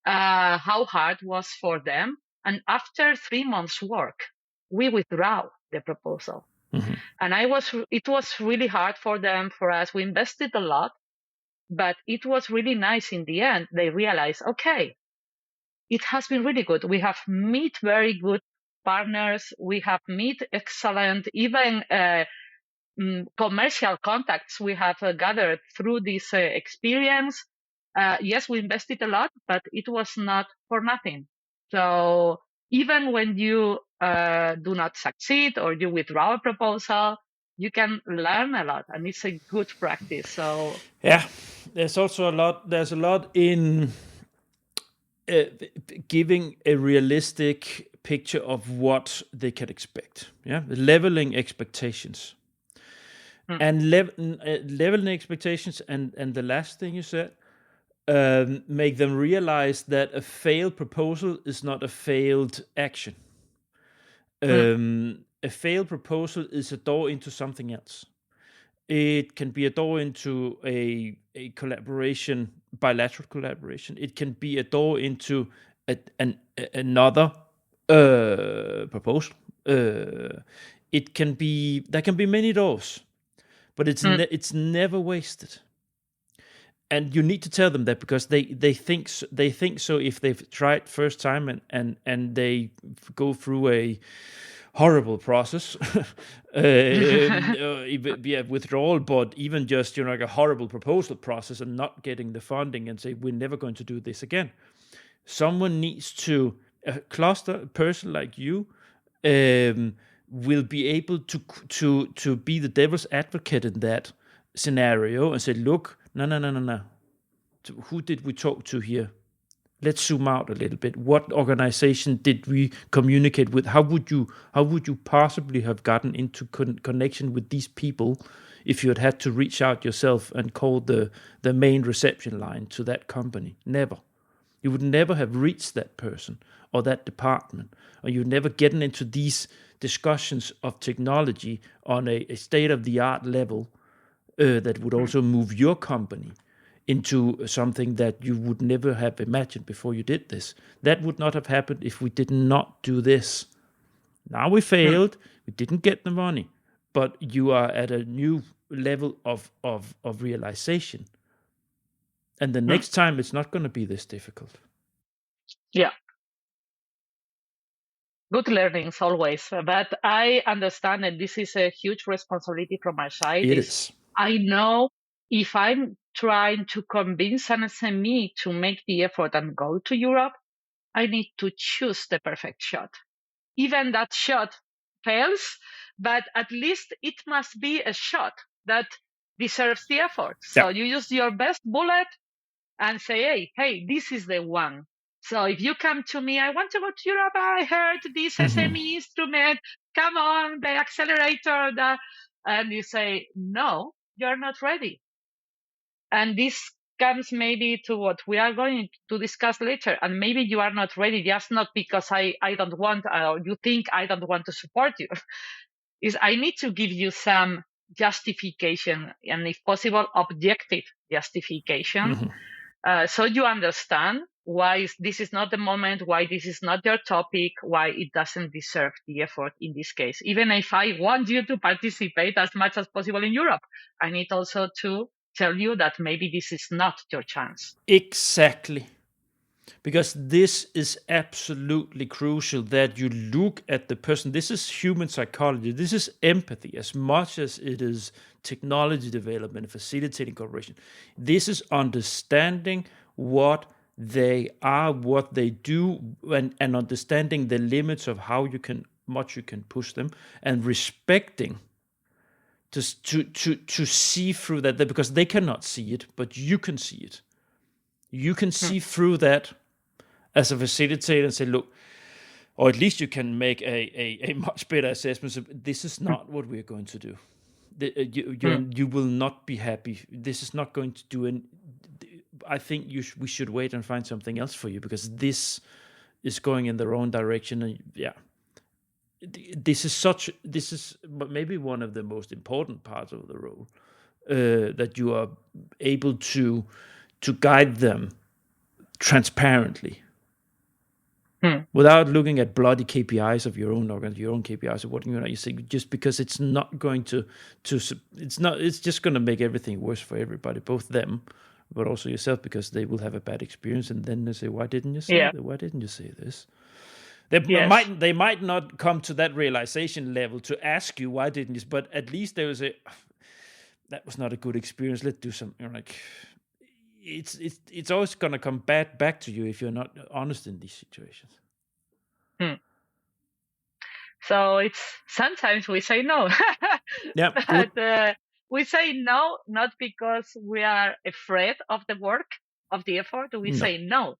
how hard it was for them. And after 3 months work, we withdraw the proposal. Mm-hmm. And it was really hard for them, for us. We invested a lot, but it was really nice in the end. They realized, okay, it has been really good. We have met very good partners. We have met excellent, even commercial contacts we have gathered through this experience. Yes, we invested a lot, but it was not for nothing. So even when you do not succeed or you withdraw a proposal, you can learn a lot, and it's a good practice. So yeah, there's also there's a lot in giving a realistic picture of what they can expect. Yeah, leveling expectations. And leveling expectations, and the last thing you said, make them realize that a failed proposal is not a failed action. A failed proposal is a door into something else. It can be a door into a collaboration, bilateral collaboration. It can be a door into another proposal. There can be many doors, but it's never wasted. And you need to tell them that, because they think so if they've tried first time and they go through a horrible process, withdrawal, but even just like a horrible proposal process and not getting the funding, and say we're never going to do this again. Someone needs to, a person like you, will be able to be the devil's advocate in that scenario and say, look, no. Who did we talk to here? Let's zoom out a little bit. What organization did we communicate with? How would you possibly have gotten into connection with these people if you had to reach out yourself and call the main reception line to that company? Never. You would never have reached that person or that department, or you'd never gotten into these discussions of technology on a state-of-the-art level that would also move your company into something that you would never have imagined before you did this. That would not have happened if we did not do this. Now we failed, we didn't get the money, but you are at a new level of realization. And the next time it's not going to be this difficult. Yeah. Good learnings always. But I understand that this is a huge responsibility from my side. It is. I know if I'm trying to convince an SME to make the effort and go to Europe, I need to choose the perfect shot. Even that shot fails, but at least it must be a shot that deserves the effort. So you use your best bullet and say, hey, this is the one. So if you come to me, I want to go to Europe, I heard this SME instrument, come on, the accelerator, and you say, no, you're not ready. And this comes maybe to what we are going to discuss later. And maybe you are not ready, just not because I don't want, or you think I don't want to support you. Is I need to give you some justification, and if possible, objective justification. So you understand why this is not the moment, why this is not your topic, why it doesn't deserve the effort in this case. Even if I want you to participate as much as possible in Europe, I need also to tell you that maybe this is not your chance. Exactly. Because this is absolutely crucial, that you look at the person. This is human psychology. This is empathy as much as it is technology development, facilitating cooperation. This is understanding what they are, what they do, and understanding the limits of how much you can push them, and respecting to see through that, because they cannot see it, but you can see it. You can see through that as a facilitator and say, look, or at least you can make a much better assessment. So this is not what we're going to do. You will not be happy. This is not going to do any. I think we should wait and find something else for you, because this is going in the wrong direction. And this is maybe one of the most important parts of the role, that you are able to guide them transparently, without looking at bloody KPIs of your own KPIs of what you say, just because it's not going to it's just going to make everything worse for everybody, both them, but also yourself, because they will have a bad experience, and then they say, why didn't you say that? Why didn't you say this? They might not come to that realization level to ask you why didn't you, but at least there was that was not a good experience, let's do something. Like, it's always going to come back to you if you're not honest in these situations. So it's sometimes we say no. But we say no, not because we are afraid of the work, of the effort. We say no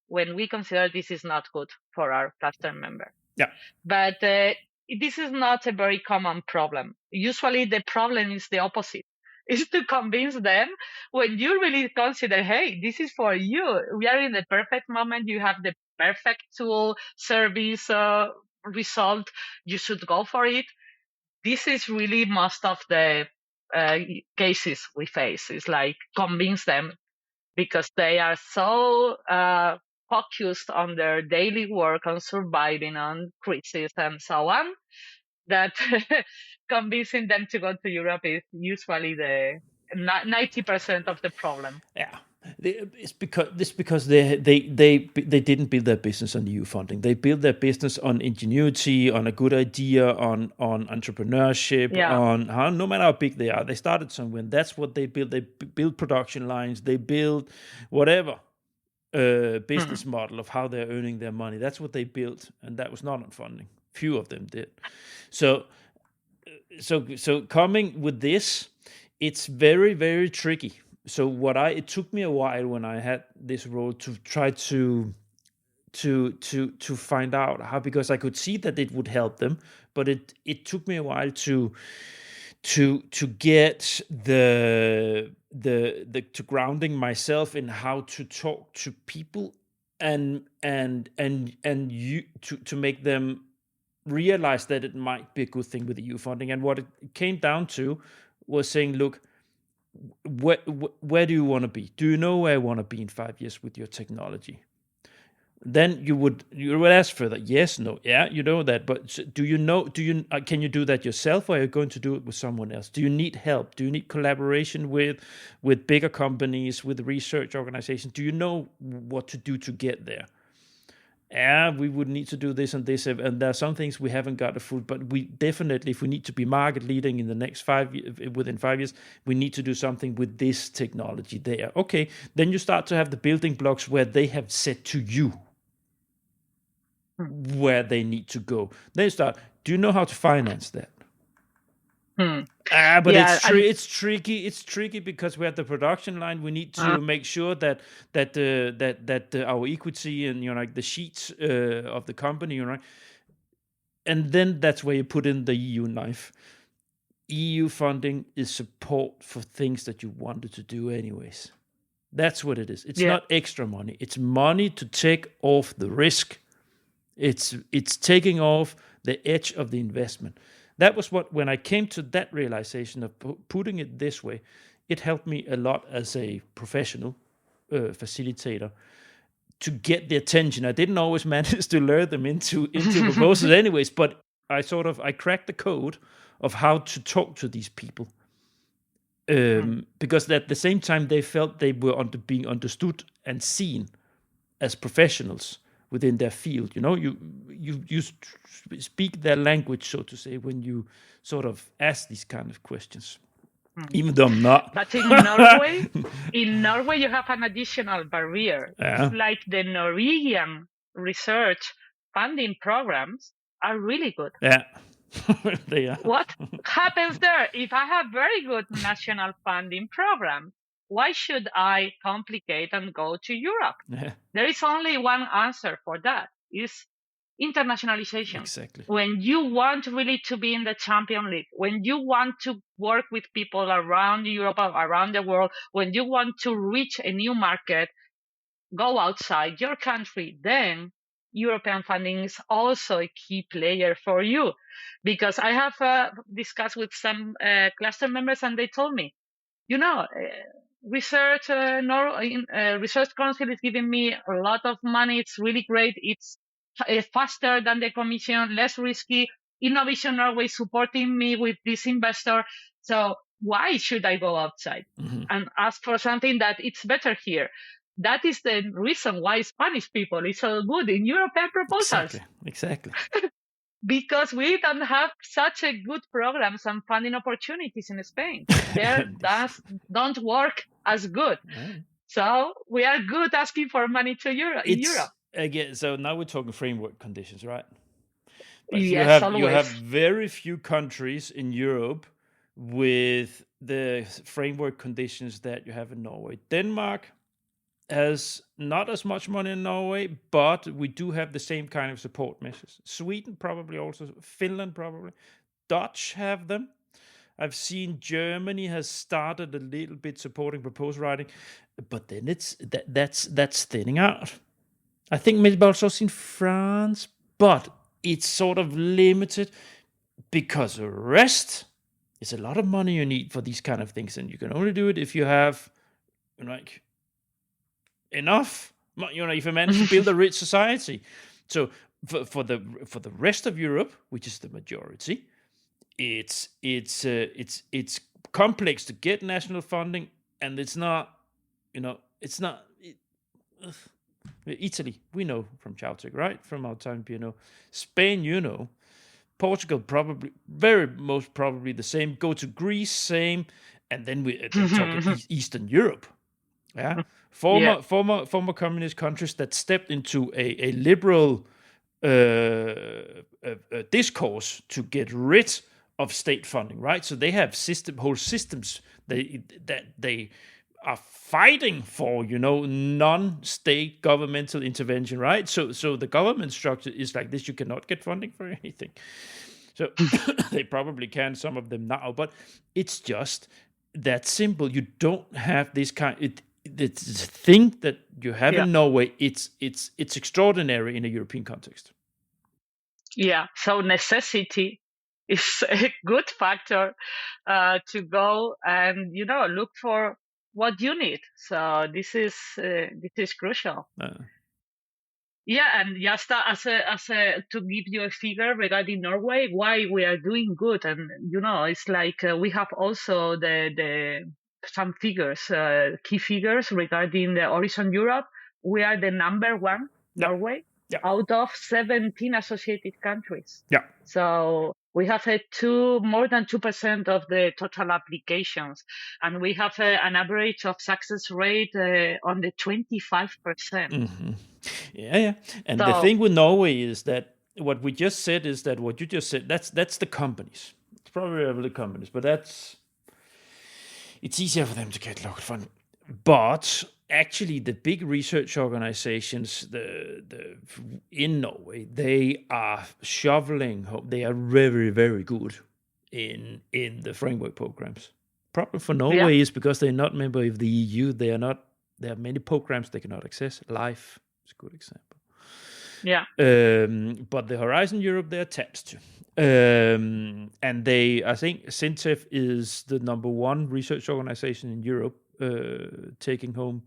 when we consider this is not good for our cluster member. But this is not a very common problem. Usually the problem is the opposite. Is to convince them, when you really consider, hey, this is for you. We are in the perfect moment. You have the perfect tool, service, result. You should go for it. This is really most of the cases we face. It's like convince them, because they are so focused on their daily work, on surviving, on crisis, and so on, that convincing them to go to Europe is usually the 90% of the problem. It's because they didn't build their business on EU funding. They built their business on ingenuity, on a good idea, on entrepreneurship, on how, no matter how big they are, they started somewhere. And that's what they built. They build production lines. They build whatever business model of how they're earning their money. That's what they built, and that was not on funding. Few of them did. So coming with this, it's very, very tricky. So it took me a while when I had this role to try to find out how, because I could see that it would help them, but it took me a while to get the to grounding myself in how to talk to people and you to make them realize that it might be a good thing with the EU funding. And what it came down to was saying, look, where do you want to be? Do you know where I want to be in 5 years with your technology? Then you would ask further. Yes, no, yeah, you know that. But can you do that yourself, or are you going to do it with someone else? Do you need help? Do you need collaboration with bigger companies, with research organizations? Do you know what to do to get there? Yeah, we would need to do this and this, and there are some things we haven't got a full. But we definitely, if we need to be market leading in the next 5 years, within 5 years, we need to do something with this technology there. Okay, then you start to have the building blocks where they have said to you where they need to go. Then you start. Do you know how to finance that? But Yeah, it's tricky. It's tricky because we have the production line. We need to make sure that our equity and like the sheets of the company, right? And then that's where you put in the EU knife. EU funding is support for things that you wanted to do anyways. That's what it is. It's not extra money. It's money to take off the risk. It's taking off the edge of the investment. That was when I came to that realization of putting it this way, it helped me a lot as a professional facilitator to get the attention. I didn't always manage to lure them into proposals anyways, but I cracked the code of how to talk to these people. Because at the same time they felt they were being understood and seen as professionals within their field. You speak their language, so to say, when you sort of ask these kind of questions, even though I'm not. But in Norway, you have an additional barrier. It's like the Norwegian research funding programs are really good. Yeah. They are. What happens there? If I have very good national funding programs, why should I complicate and go to Europe? Yeah. There is only one answer for that, is internationalization. Exactly. When you want really to be in the champion league, when you want to work with people around Europe, around the world, when you want to reach a new market, go outside your country, then European funding is also a key player for you. Because I have discussed with some cluster members and they told me, research council is giving me a lot of money. It's really great. It's faster than the commission, less risky. Innovation Norway supporting me with this investor. So why should I go outside and ask for something that it's better here? That is the reason why Spanish people is so good in European proposals. Exactly. Because we don't have such a good programs and funding opportunities in Spain. They don't work as good. Right. So we are good asking for money to Europe. Again, so now we're talking framework conditions, right? But yes, you have very few countries in Europe with the framework conditions that you have in Norway. Denmark has not as much money in Norway, but we do have the same kind of support measures. Sweden probably also, Finland probably. Dutch have them. I've seen Germany has started a little bit supporting proposal writing, but then that's thinning out. I think maybe also seen France, but it's sort of limited because the rest is a lot of money you need for these kind of things, and you can only do it if you have like enough. If you manage to build a rich society. So for the rest of Europe, which is the majority, it's complex to get national funding, and it's not. Italy, we know from Chowtech, right? From our time, Spain, Portugal, probably, most probably the same. Go to Greece, same, and then we're talking Eastern Europe. Yeah, former communist countries that stepped into a liberal discourse to get rid of state funding, right? So they have whole systems that they are fighting for, non-state governmental intervention, right? So the government structure is like this: you cannot get funding for anything. So they probably can, some of them now, but it's just that simple. You don't have this the thing that you have in Norway. It's extraordinary in a European context. Yeah. So necessity is a good factor to go and look for what you need. So this is crucial. Yeah, and just as to give you a figure regarding Norway, why we are doing good, and it's like we have also some figures, key figures regarding the Horizon Europe. We are the number one, Norway, out of 17 associated countries. Yeah. So we have more than 2% of the total applications, and we have an average of success rate on the 25%. Mm-hmm. Yeah. And the thing with Norway is that what you just said, that's the companies. It's probably the companies, but it's easier for them to get local funding. But actually, the big research organizations, in Norway, they are shoveling. They are very, very good in the framework programs. Problem for Norway is because they're not member of the EU. They are not. There are many programs they cannot access. Life is a good example. Yeah. But the Horizon Europe they're attached to. And I think Sintef is the number one research organization in Europe taking home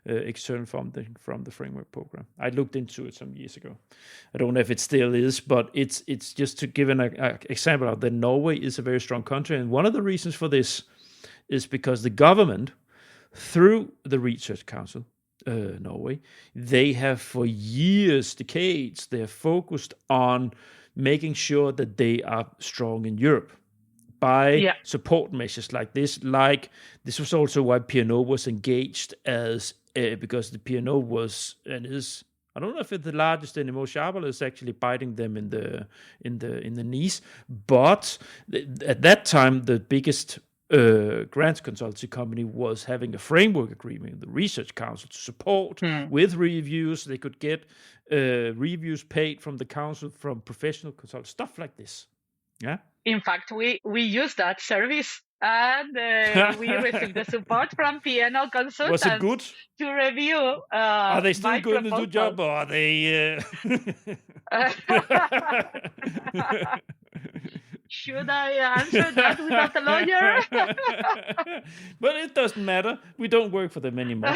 external funding from the framework program. I looked into it some years ago. I don't know if it still is, but it's just to give an example of that Norway is a very strong country. And one of the reasons for this is because the government, through the Research Council, Norway, they have for years, decades, they have focused on making sure that they are strong in Europe by support measures like this. Like this was also why P&O was engaged as because the P&O was and is, I don't know if it's the largest anymore. Schaberl is actually biting them in the knees, but at that time the biggest grants consultancy company was having a framework agreement with the Research Council to support with reviews. They could get reviews paid from the council, from professional consultants, stuff like this. Yeah. In fact, we use that service, and we received the support from P&O consultants. Was it good? To review. Are they still going to do job, or are they? Should I answer that without a lawyer? But it doesn't matter. We don't work for them anymore.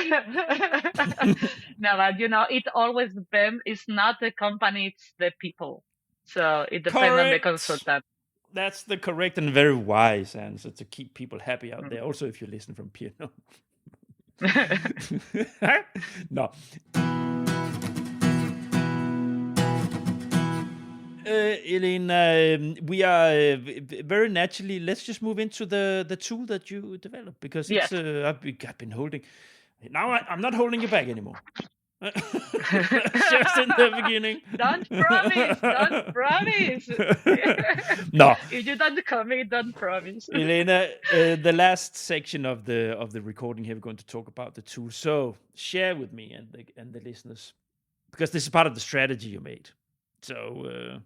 No, but it always depends. It's not the company, it's the people. So it depends on the consultant. That's the correct and very wise answer to keep people happy out there. Also, if you listen from P&O. No. Elena, we are very naturally. Let's just move into the tool that you developed, because it's I've been holding. Now I'm not holding you back anymore. Just in the beginning. Don't promise. No. If you don't commit, don't promise. Elena, the last section of the recording here, we're going to talk about the tool. So share with me and the listeners, because this is part of the strategy you made. So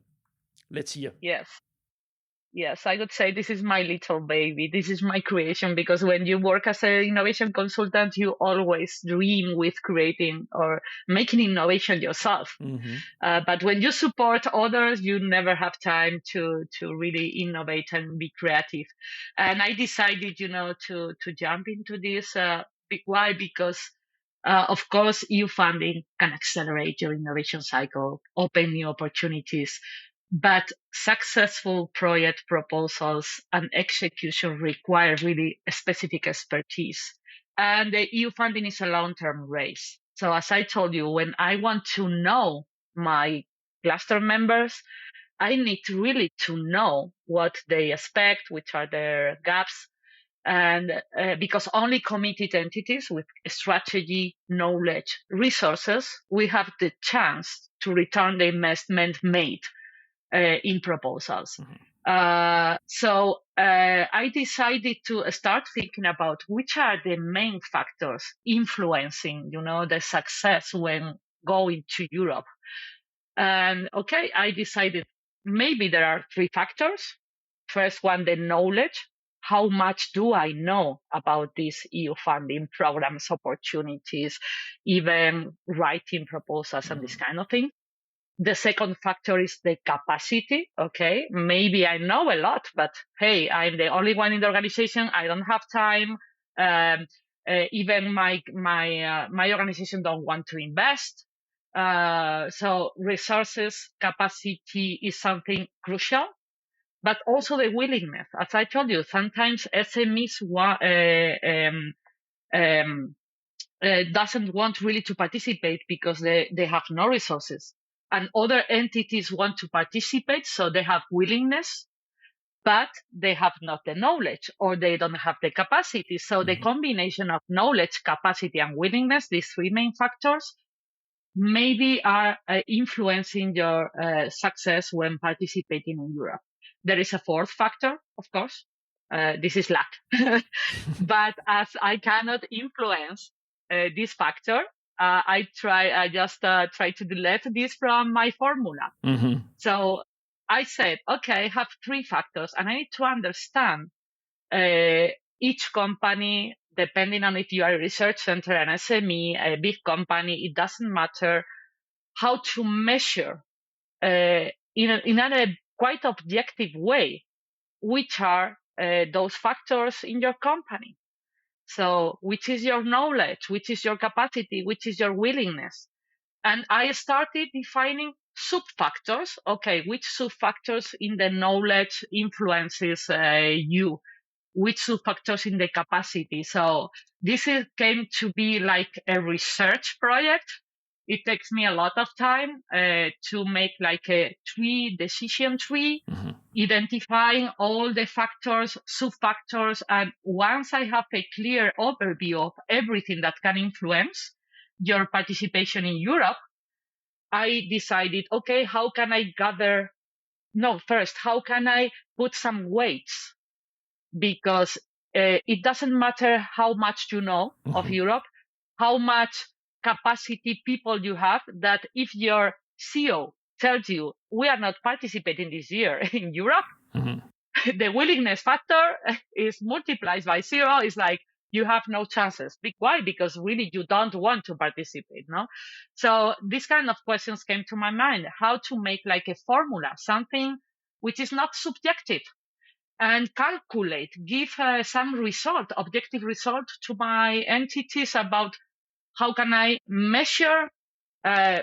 let's hear. Yes, I would say this is my little baby. This is my creation, because when you work as an innovation consultant, you always dream with creating or making innovation yourself. Mm-hmm. But when you support others, you never have time to really innovate and be creative. And I decided, to jump into this. Why? Because of course, EU funding can accelerate your innovation cycle, open new opportunities. But successful project proposals and execution require really specific expertise. And the EU funding is a long-term race. So as I told you, when I want to know my cluster members, I need really to know what they expect, which are their gaps. And because only committed entities with strategy, knowledge, resources, we have the chance to return the investment made in proposals. Mm-hmm. So I decided to start thinking about which are the main factors influencing, the success when going to Europe. And I decided maybe there are three factors. First one, the knowledge. How much do I know about these EU funding programs, opportunities, even writing proposals and this kind of thing? The second factor is the capacity. Maybe I know a lot, but hey, I'm the only one in the organization. I don't have time. Even my organization don't want to invest. So resources, capacity is something crucial, but also the willingness. As I told you, sometimes SMEs doesn't want really to participate because they have no resources. And other entities want to participate, so they have willingness, but they have not the knowledge, or they don't have the capacity. So the combination of knowledge, capacity, and willingness, these three main factors, maybe are influencing your success when participating in Europe. There is a fourth factor, of course. This is luck. But as I cannot influence this factor, I just try to delete this from my formula. Mm-hmm. So I said, okay, I have three factors, and I need to understand each company, depending on if you are a research center, an SME, a big company, it doesn't matter, how to measure in a quite objective way which are those factors in your company. So which is your knowledge, which is your capacity, which is your willingness. And I started defining sub-factors. Okay, which sub-factors in the knowledge influences you? Which sub-factors in the capacity? So this came to be like a research project. It takes me a lot of time to make like a decision tree, Mm-hmm. identifying all the factors, sub-factors. And once I have a clear overview of everything that can influence your participation in Europe, I decided, okay, how can I how can I put some weights? Because it doesn't matter how much you know of Mm-hmm. Europe, how much capacity people you have, that if your CEO tells you, we are not participating this year in Europe, Mm-hmm. the willingness factor is multiplied by zero. It's like you have no chances. Why? Because really you don't want to participate, no? So these kind of questions came to my mind: how to make like a formula, something which is not subjective, and calculate, give some result, objective result to my entities about how can I measure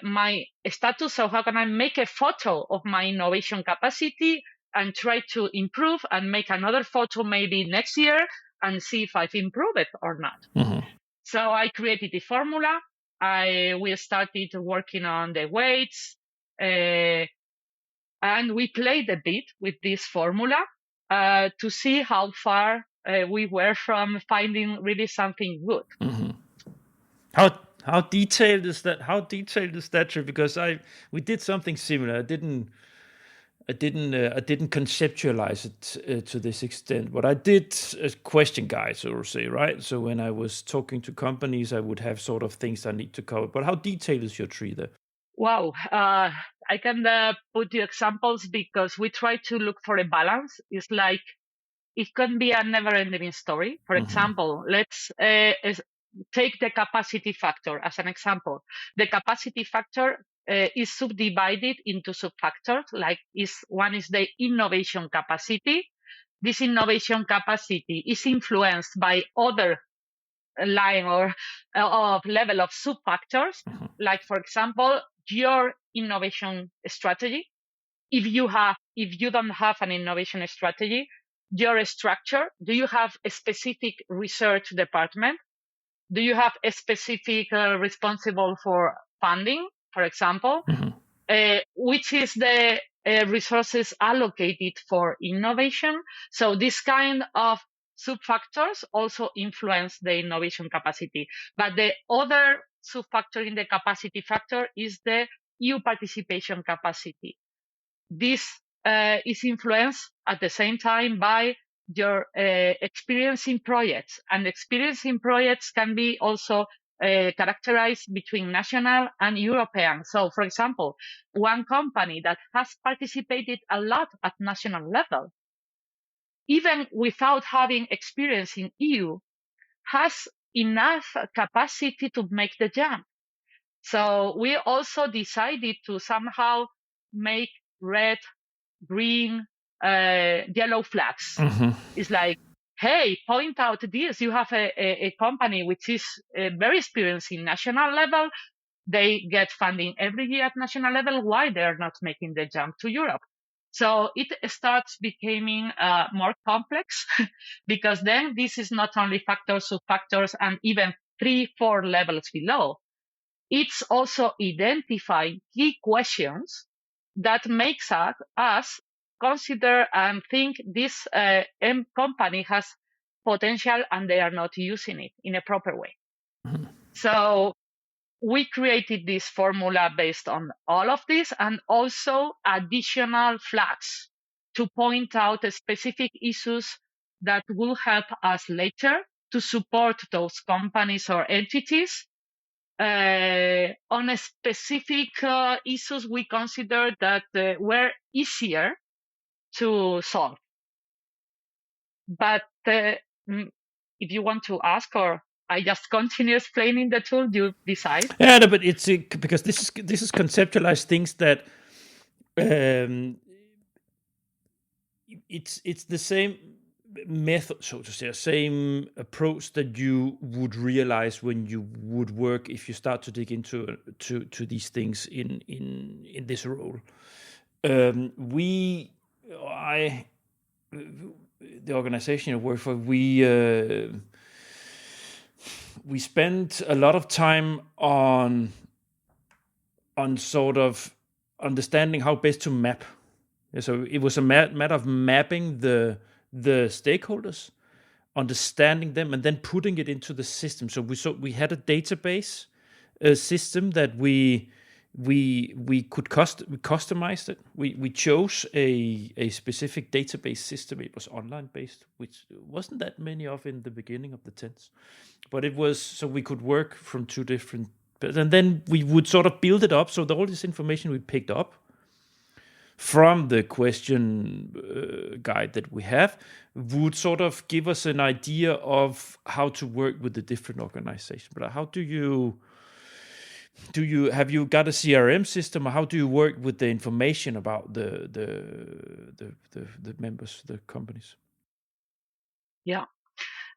my status. So how can I make a photo of my innovation capacity and try to improve and make another photo maybe next year and see if I've improved it or not. Mm-hmm. So I created the formula. We started working on the weights, and we played a bit with this formula to see how far we were from finding really something good. Mm-hmm. How detailed is that? How detailed is that true? Because we did something similar. I didn't conceptualize it to this extent, but I did a question guide, so to say, right? So when I was talking to companies, I would have sort of things I need to cover. But how detailed is your tree there? Wow. I can put you examples because we try to look for a balance. It's like it can be a never-ending story. For example, let's take the capacity factor as an example. The capacity factor is subdivided into sub-factors. Like one is the innovation capacity. This innovation capacity is influenced by other line or of level of sub-factors. Like, for example, your innovation strategy. If you don't have an innovation strategy, your structure, do you have a specific research department? Do you have a specific responsible for funding, for example? Which is the resources allocated for innovation? So this kind of sub-factors also influence the innovation capacity. But the other sub-factor in the capacity factor is the EU participation capacity. This is influenced at the same time by your experience in projects, and experience in projects can be also characterized between national and European. So, for example, one company that has participated a lot at national level, even without having experience in EU, has enough capacity to make the jump. So we also decided to somehow make red, green, yellow flags. It's like, hey, point out this. You have a company which is very experienced in national level. They get funding every year at national level. Why they're not making the jump to Europe? So it starts becoming more complex because then this is not only factors, sub-factors, and even 3-4 levels below. It's also identifying key questions that makes us consider and think this company has potential and they are not using it in a proper way. So we created this formula based on all of this and also additional flags to point out specific issues that will help us later to support those companies or entities on a specific issues we consider that were easier to solve. But if you want to ask, or I just continue explaining the tool, you decide. Yeah, no, but it's because this is conceptualized things that it's the same method, so to say, same approach that you would realize when you would work if you start to dig into to these things in this role. The organization I work for, we spend a lot of time on sort of understanding how best to map. So it was a matter of mapping the stakeholders, understanding them, and then putting it into the system. So we had a database system that we could customize it. We chose a specific database system. It was online based, which wasn't that many of in the beginning of the 10s, but it was so we could work from two different. And then we would sort of build it up. So all this information we picked up from the question guide that we have would sort of give us an idea of how to work with the different organizations. But how do you have you got a CRM system, or how do you work with the information about the members, the companies? Yeah,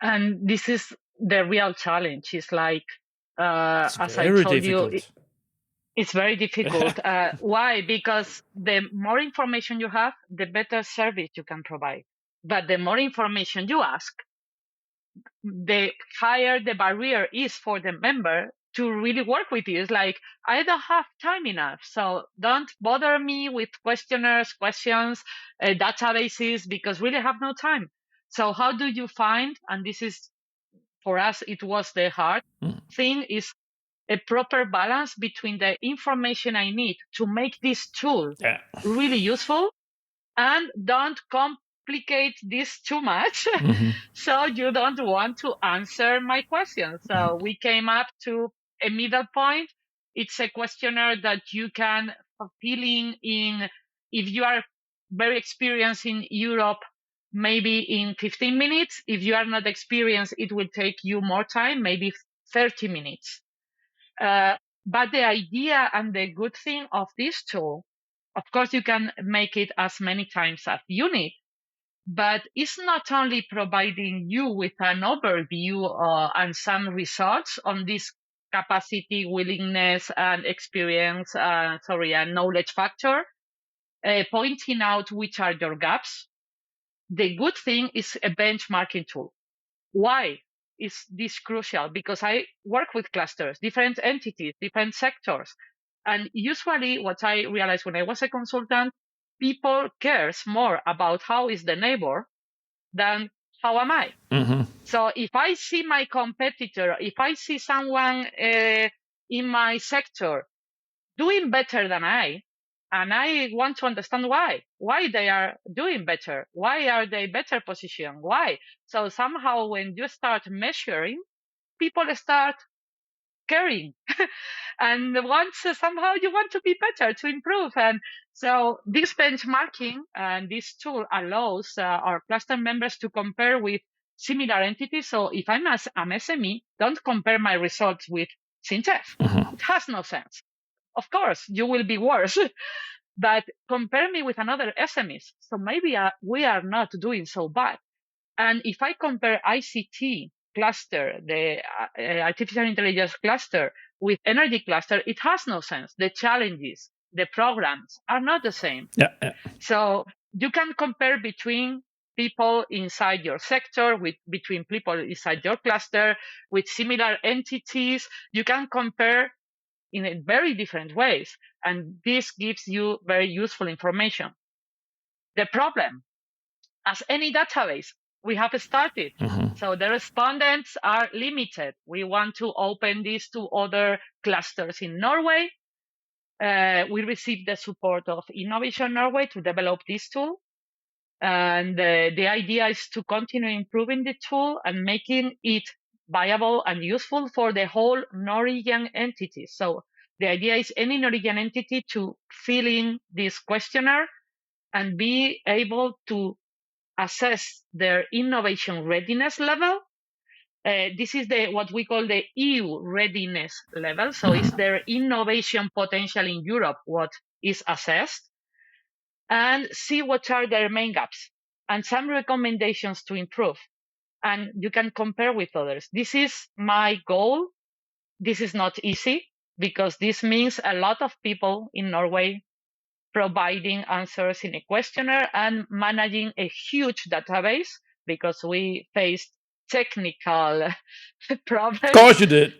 and this is the real challenge. It's like as I told you. It's very difficult. Why? Because the more information you have, the better service you can provide. But the more information you ask, the higher the barrier is for the member to really work with you. It's like, I don't have time enough. So don't bother me with questionnaires, questions, databases, because really have no time. So how do you find, and this is, for us, it was the hard thing, is a proper balance between the information I need to make this tool really useful and don't complicate this too much. So you don't want to answer my questions. So we came up to a middle point. It's a questionnaire that you can fill in if you are very experienced in Europe, maybe in 15 minutes. If you are not experienced, it will take you more time, maybe 30 minutes. But the idea and the good thing of this tool, of course, you can make it as many times as you need, but it's not only providing you with an overview and some results on this capacity, willingness, and experience, and knowledge factor, pointing out which are your gaps. The good thing is a benchmarking tool. Why is this crucial? Because I work with clusters, different entities, different sectors. And usually what I realized when I was a consultant, people cares more about how is the neighbor than how am I. So if I see my competitor, if I see someone in my sector doing better than I, and I want to understand why they are doing better. Why are they better positioned? Why? So somehow when you start measuring, people start caring. And somehow you want to be better, to improve. And so this benchmarking and this tool allows our cluster members to compare with similar entities. So if I'm an SME, don't compare my results with Syntef. It has no sense. Of course, you will be worse, but compare me with another SMEs. So maybe we are not doing so bad. And if I compare ICT cluster, the artificial intelligence cluster, with energy cluster, it has no sense. The challenges, the programs are not the same. So you can compare between people inside your sector, between people inside your cluster, with similar entities. You can compare in very different ways. And this gives you very useful information. The problem, as any database, we have started. So the respondents are limited. We want to open this to other clusters in Norway. We received the support of Innovation Norway to develop this tool. And the idea is to continue improving the tool and making it viable and useful for the whole Norwegian entity. So the idea is any Norwegian entity to fill in this questionnaire and be able to assess their innovation readiness level. This is what we call the EU readiness level. So it's their innovation potential in Europe, what is assessed, and see what are their main gaps and some recommendations to improve. And you can compare with others. This is my goal. This is not easy because this means a lot of people in Norway providing answers in a questionnaire and managing a huge database because we faced technical problems. Of course you did.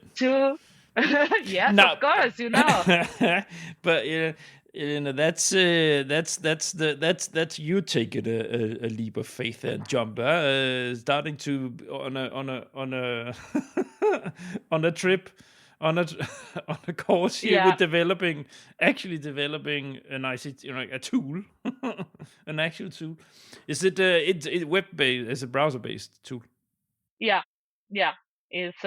Yes, No. of course, But that's you taking a leap of faith and jump, starting to on a on a trip. On a course here with developing an ICT, a tool, an actual tool. Is it it's web based? Is it browser based tool? Yeah. It's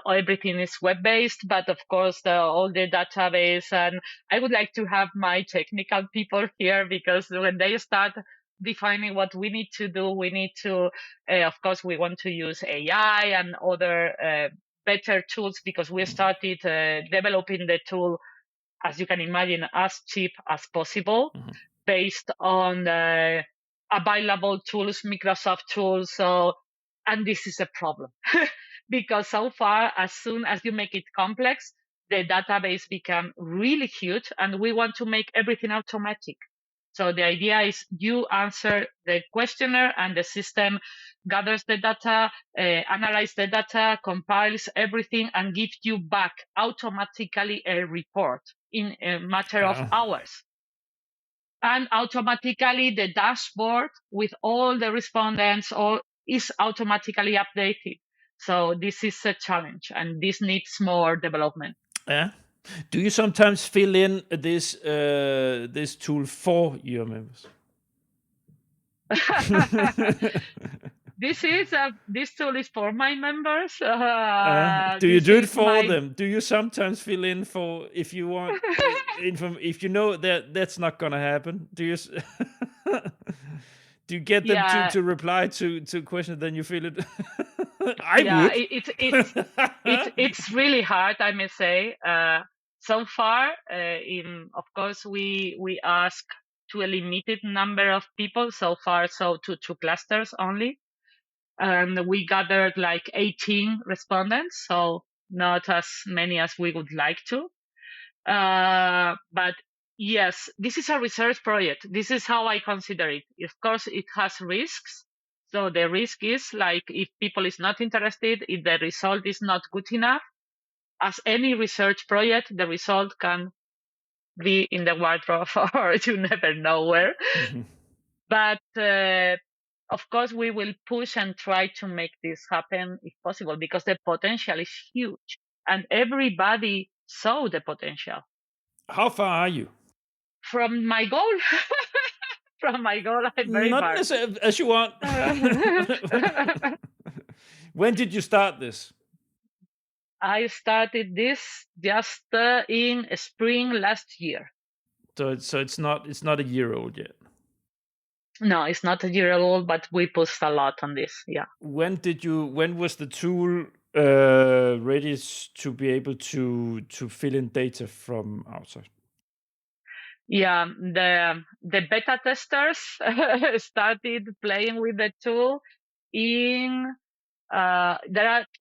everything is web based, but of course all the database. And I would like to have my technical people here because when they start defining what we need to do, we need to, of course, we want to use AI and other better tools because we started developing the tool, as you can imagine, as cheap as possible, based on available tools, Microsoft tools. And this is a problem because so far, as soon as you make it complex, the database become really huge and we want to make everything automatic. So the idea is you answer the questionnaire and the system gathers the data, analyzes the data, compiles everything and gives you back automatically a report in a matter of hours. And automatically the dashboard with all the respondents is automatically updated. So this is a challenge and this needs more development. Yeah. Do you sometimes fill in this tool for your members? This tool is for my members. Do you do it for them? Do you sometimes fill in for if you want if you know that's not going to happen? Do you do you get them to reply to questions? Then you fill it. I would. It's really hard, I may say. So far, of course, we ask to a limited number of people. So far, to 2 clusters only. And we gathered like 18 respondents, so not as many as we would like to. But yes, this is a research project. This is how I consider it. Of course, it has risks. So the risk is like if people is not interested, if the result is not good enough, as any research project, the result can be in the wardrobe or you never know where. But of course, we will push and try to make this happen if possible because the potential is huge and everybody saw the potential. How far are you? From my goal? From my goal, I'm very far. Not as you want. When did you start this? I started this just in spring last year. So it's not a year old yet. No, it's not a year old, but we pushed a lot on this. Yeah. When was the tool ready to be able to fill in data from outside? Yeah, the beta testers started playing with the tool in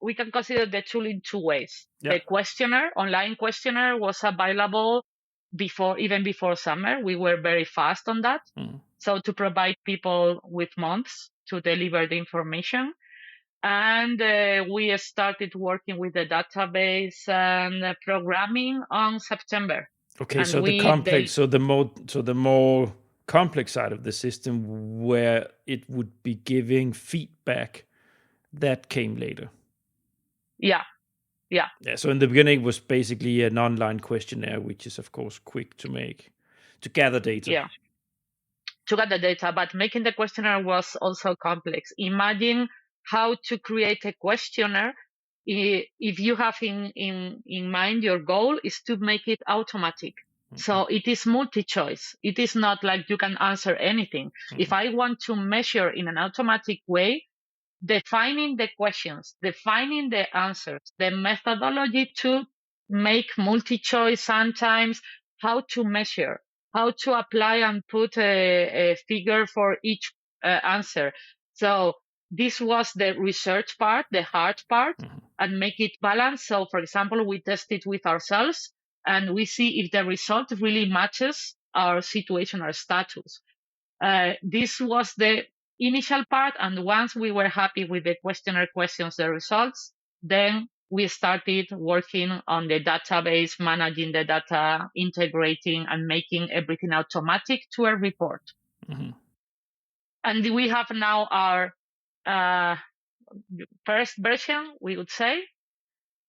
we can consider the tool in 2 ways. Yeah. The questionnaire, online questionnaire was available even before summer. We were very fast on that. So to provide people with months to deliver the information. And we started working with the database and programming on September. Okay, and so the more complex side of the system where it would be giving feedback, that came later. Yeah. So in the beginning it was basically an online questionnaire, which is of course quick to make, to gather data. to get the data, but making the questionnaire was also complex. Imagine how to create a questionnaire if you have in mind your goal is to make it automatic. So it is multi-choice. It is not like you can answer anything. If I want to measure in an automatic way, defining the questions, defining the answers, the methodology to make multi-choice sometimes, how to measure, how to apply and put a figure for each answer. So this was the research part, the hard part, and make it balanced. So for example, we test it with ourselves and we see if the result really matches our situation, our status. This was the initial part. And once we were happy with the questionnaire questions, the results, then we started working on the database, managing the data, integrating and making everything automatic to a report. And we have now our first version, we would say,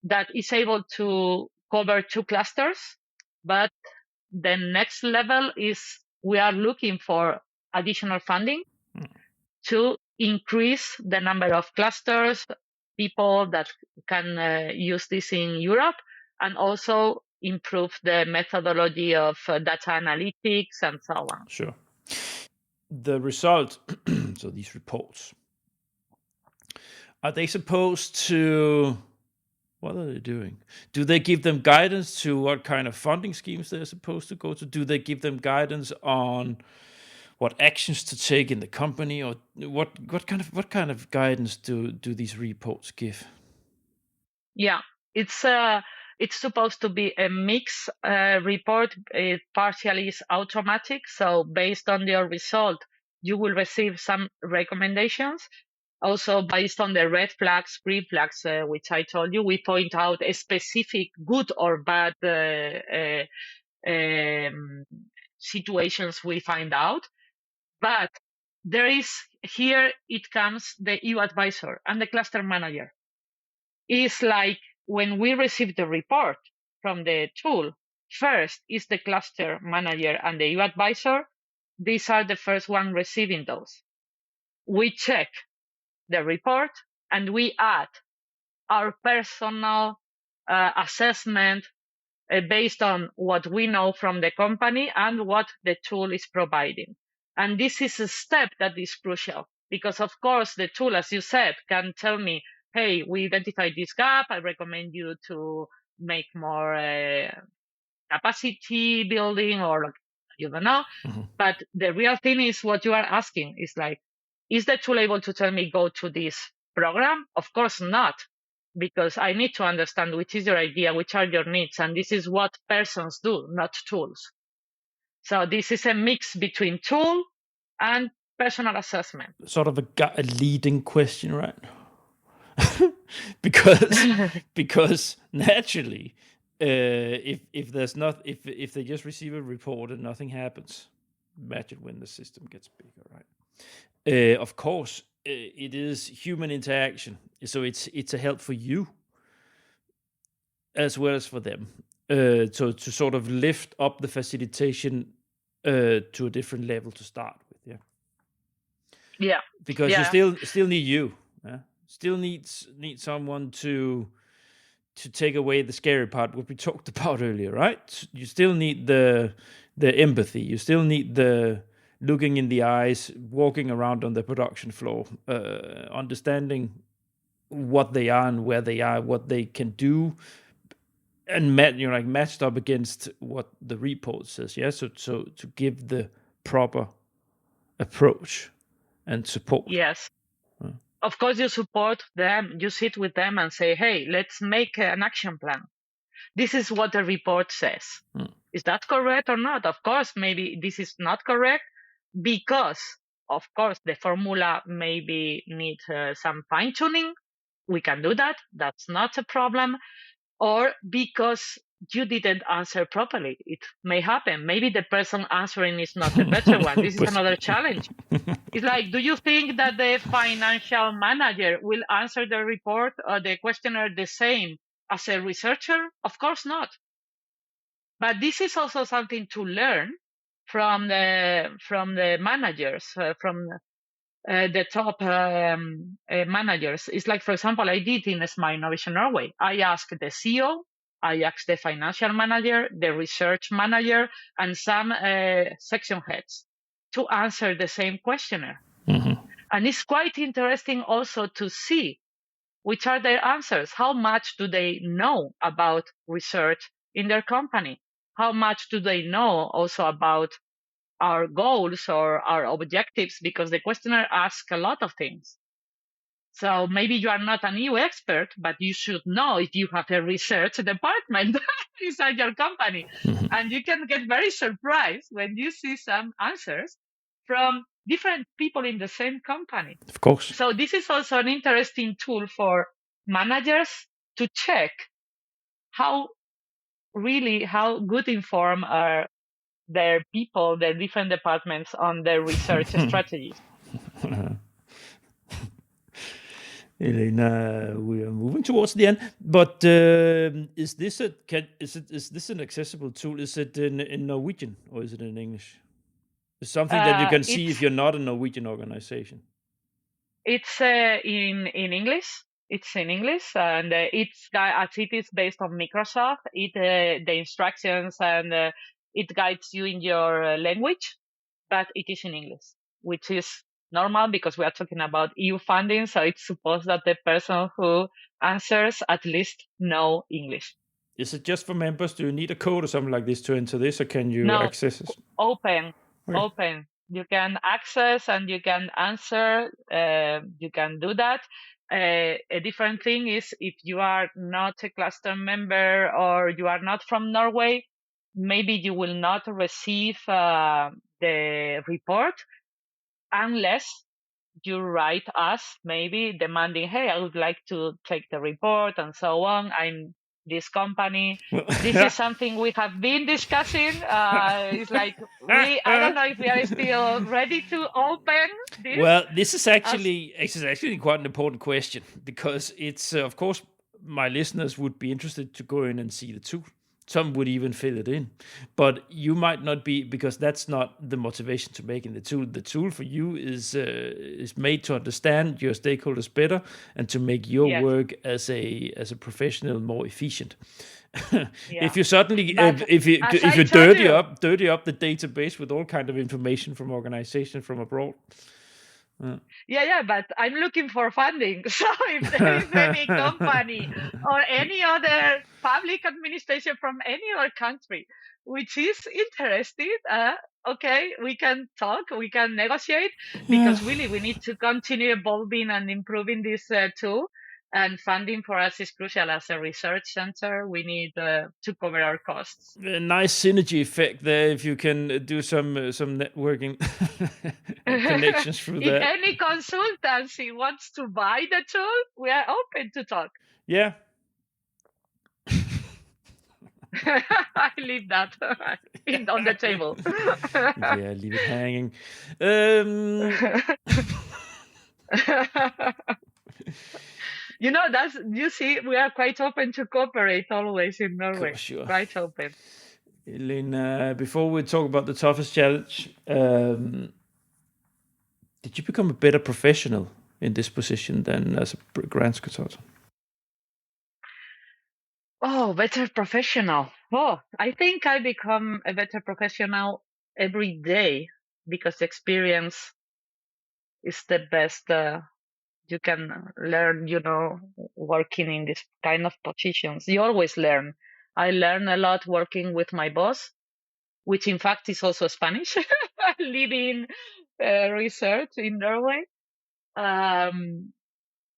that is able to cover 2 clusters. But the next level is we are looking for additional funding to increase the number of clusters, people that can use this in Europe, and also improve the methodology of data analytics and so on. Sure. The result, so these reports, are they supposed to, what are they doing? Do they give them guidance to what kind of funding schemes they're supposed to go to? Do they give them guidance on what actions to take in the company, or what kind of guidance do these reports give? Yeah, it's supposed to be a mixed report. It partially is automatic, so based on your result, you will receive some recommendations. Also, based on the red flags, green flags, which I told you, we point out a specific good or bad situations we find out. But there is, here it comes the EU advisor and the cluster manager. It's like when we receive the report from the tool, first is the cluster manager and the EU advisor. These are the first one receiving those. We check the report and we add our personal assessment based on what we know from the company and what the tool is providing. And this is a step that is crucial because, of course, the tool, as you said, can tell me, hey, we identified this gap. I recommend you to make more capacity building, or you don't know. But the real thing is what you are asking is like, is the tool able to tell me go to this program? Of course not, because I need to understand which is your idea, which are your needs. And this is what persons do, not tools. So this is a mix between tool and personal assessment. Sort of a leading question, right? because naturally, if there's not, if they just receive a report and nothing happens, imagine when the system gets bigger, right? Of course, it is human interaction, so it's a help for you as well as for them. So to sort of lift up the facilitation to a different level to start with, yeah. Because you still need you, still need someone to take away the scary part, what we talked about earlier, right? You still need the empathy, you still need the looking in the eyes, walking around on the production floor, understanding what they are and where they are, what they can do, and matched up against what the report says. So to give the proper approach and support. Yes. Of course, you support them, you sit with them and say, hey, let's make an action plan. This is what the report says. Is that correct or not? Of course, maybe this is not correct because, of course, the formula maybe needs some fine tuning. We can do that. That's not a problem. Or because you didn't answer properly. It may happen. Maybe the person answering is not the better one. This is another challenge. It's like, do you think that the financial manager will answer the report or the questionnaire the same as a researcher? Of course not. But this is also something to learn from the managers, from the top managers. It's like, for example, I did in Smart Innovation Norway. I asked the CEO, I asked the financial manager, the research manager, and some section heads to answer the same questionnaire. And it's quite interesting also to see which are their answers. How much do they know about research in their company? How much do they know also about our goals or our objectives? Because the questionnaire asks a lot of things. So maybe you are not an EU expert, but you should know if you have a research department inside your company. And you can get very surprised when you see some answers from different people in the same company. Of course. So this is also an interesting tool for managers to check how good informed are their people, their different departments on their research strategies. Elena, we are moving towards the end, but is this an accessible tool? Is it in Norwegian or is it in English? It's something that you can see if you're not a Norwegian organization. It's in English. It's in English, and as it is based on Microsoft. The instructions and it guides you in your language, but it is in English, which is normal because we are talking about EU funding. So it's supposed that the person who answers at least know English. Is it just for members? Do you need a code or something like this to enter this, or can you access it? Open. You can access and you can answer. You can do that. A different thing is if you are not a cluster member or you are not from Norway, maybe you will not receive the report unless you write us, maybe demanding, hey, I would like to take the report and so on. I'm this company. This is something we have been discussing. It's like, I don't know if we are still ready to open this. Well, this is actually quite an important question because it's, of course, my listeners would be interested to go in and see the tool. Some would even fill it in, but you might not be, because that's not the motivation to making the tool. The tool for you is made to understand your stakeholders better and to make your work as a professional more efficient. If you suddenly if you dirty up the database with all kind of information from organizations from abroad. But I'm looking for funding. So if there is any company or any other public administration from any other country which is interested, okay, we can talk, we can negotiate, because really we need to continue evolving and improving this tool. And funding for us is crucial. As a research center, we need to cover our costs. A nice synergy effect there if you can do some networking connections through that. If any consultancy wants to buy the tool, we are open to talk. Yeah. I leave that on the table. Yeah, leave it hanging. You see, we are quite open to cooperate always in Norway. Sure. Quite open. Elena, before we talk about the toughest challenge, did you become a better professional in this position than as a grants consultant? Oh, better professional. Oh, I think I become a better professional every day because experience is the best you can learn, working in this kind of positions. You always learn. I learn a lot working with my boss, which in fact is also Spanish, leading research in Norway. And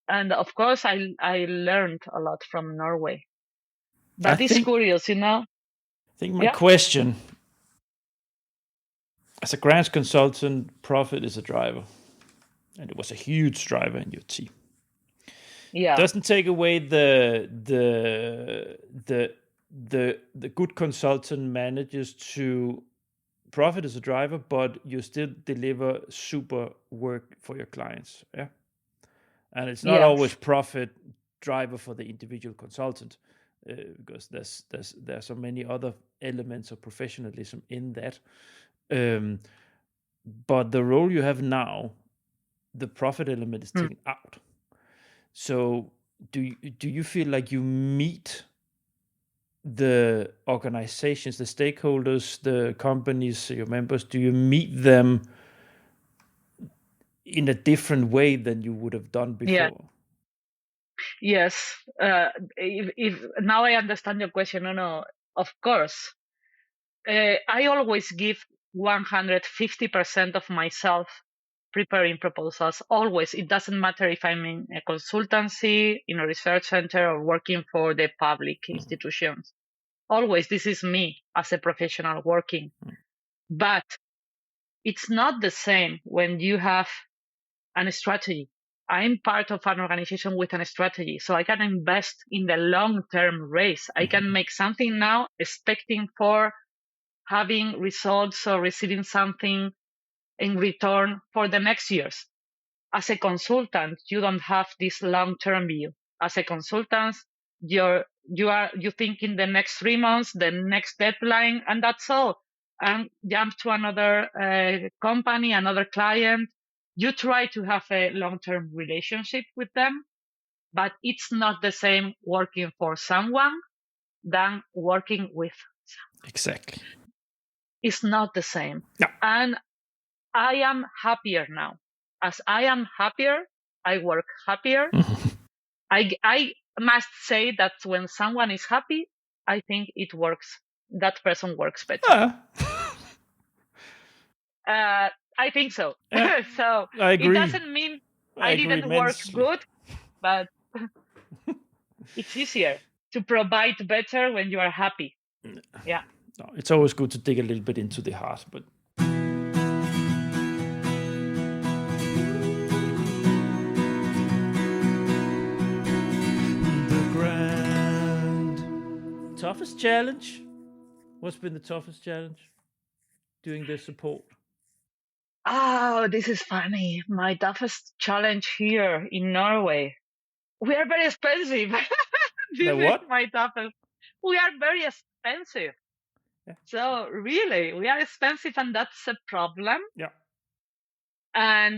of course, I learned a lot from Norway. But it's curious, I think my question, as a grants consultant, profit is a driver. And it was a huge driver in your team. Yeah. Doesn't take away the good consultant manages to profit as a driver, but you still deliver super work for your clients. Yeah. And it's not always profit driver for the individual consultant, because there's so many other elements of professionalism in that. But the role you have now, the profit element is taken out. So do you feel like you meet the organizations, the stakeholders, the companies, your members, do you meet them in a different way than you would have done before? Yeah. Yes. If now I understand your question. No, of course. I always give 150% of myself preparing proposals. Always. It doesn't matter if I'm in a consultancy, in a research center, or working for the public institutions. Always, this is me as a professional working. But it's not the same when you have a strategy. I'm part of an organization with a strategy, so I can invest in the long-term race. I can make something now, expecting for having results or receiving something in return for the next years. As a consultant, you don't have this long-term view. As a consultant, you think in the next 3 months, the next deadline, and that's all. And jump to another company, another client. You try to have a long-term relationship with them, but it's not the same working for someone than working with someone. Exactly. It's not the same. No. And I am happier now. As I am happier, I work happier. I must say that when someone is happy, I think it works. That person works better. I think so. So I agree. it doesn't mean I didn't work good, but it's easier to provide better when you are happy. Yeah. No, it's always good to dig a little bit into the heart, but toughest challenge? What's been the toughest challenge doing this support? Oh, this is funny. My toughest challenge here in Norway. We are very expensive. This is my toughest. We are very expensive. Yeah. So really, we are expensive, and that's a problem. Yeah. And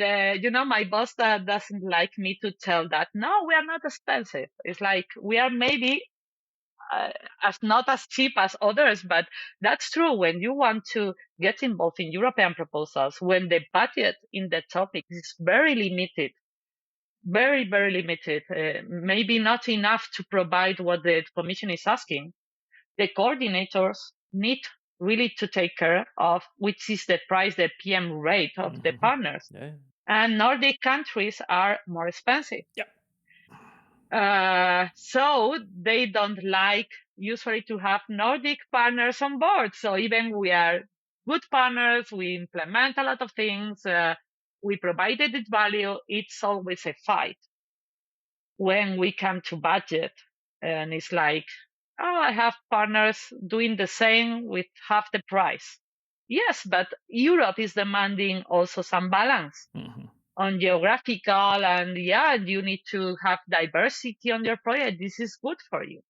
my boss doesn't like me to tell that. No, we are not expensive. It's like we are maybe not as cheap as others, but that's true. When you want to get involved in European proposals, when the budget in the topic is very limited, very, very limited, maybe not enough to provide what the Commission is asking, the coordinators need really to take care of which is the price, the PM rate of the partners. Yeah. And Nordic countries are more expensive. Yeah. So they don't like usually to have Nordic partners on board. So even we are good partners, we implement a lot of things, we provide added value, it's always a fight when we come to budget. And it's like, I have partners doing the same with half the price. Yes, but Europe is demanding also some balance. On geographical, and you need to have diversity on your project. This is good for you.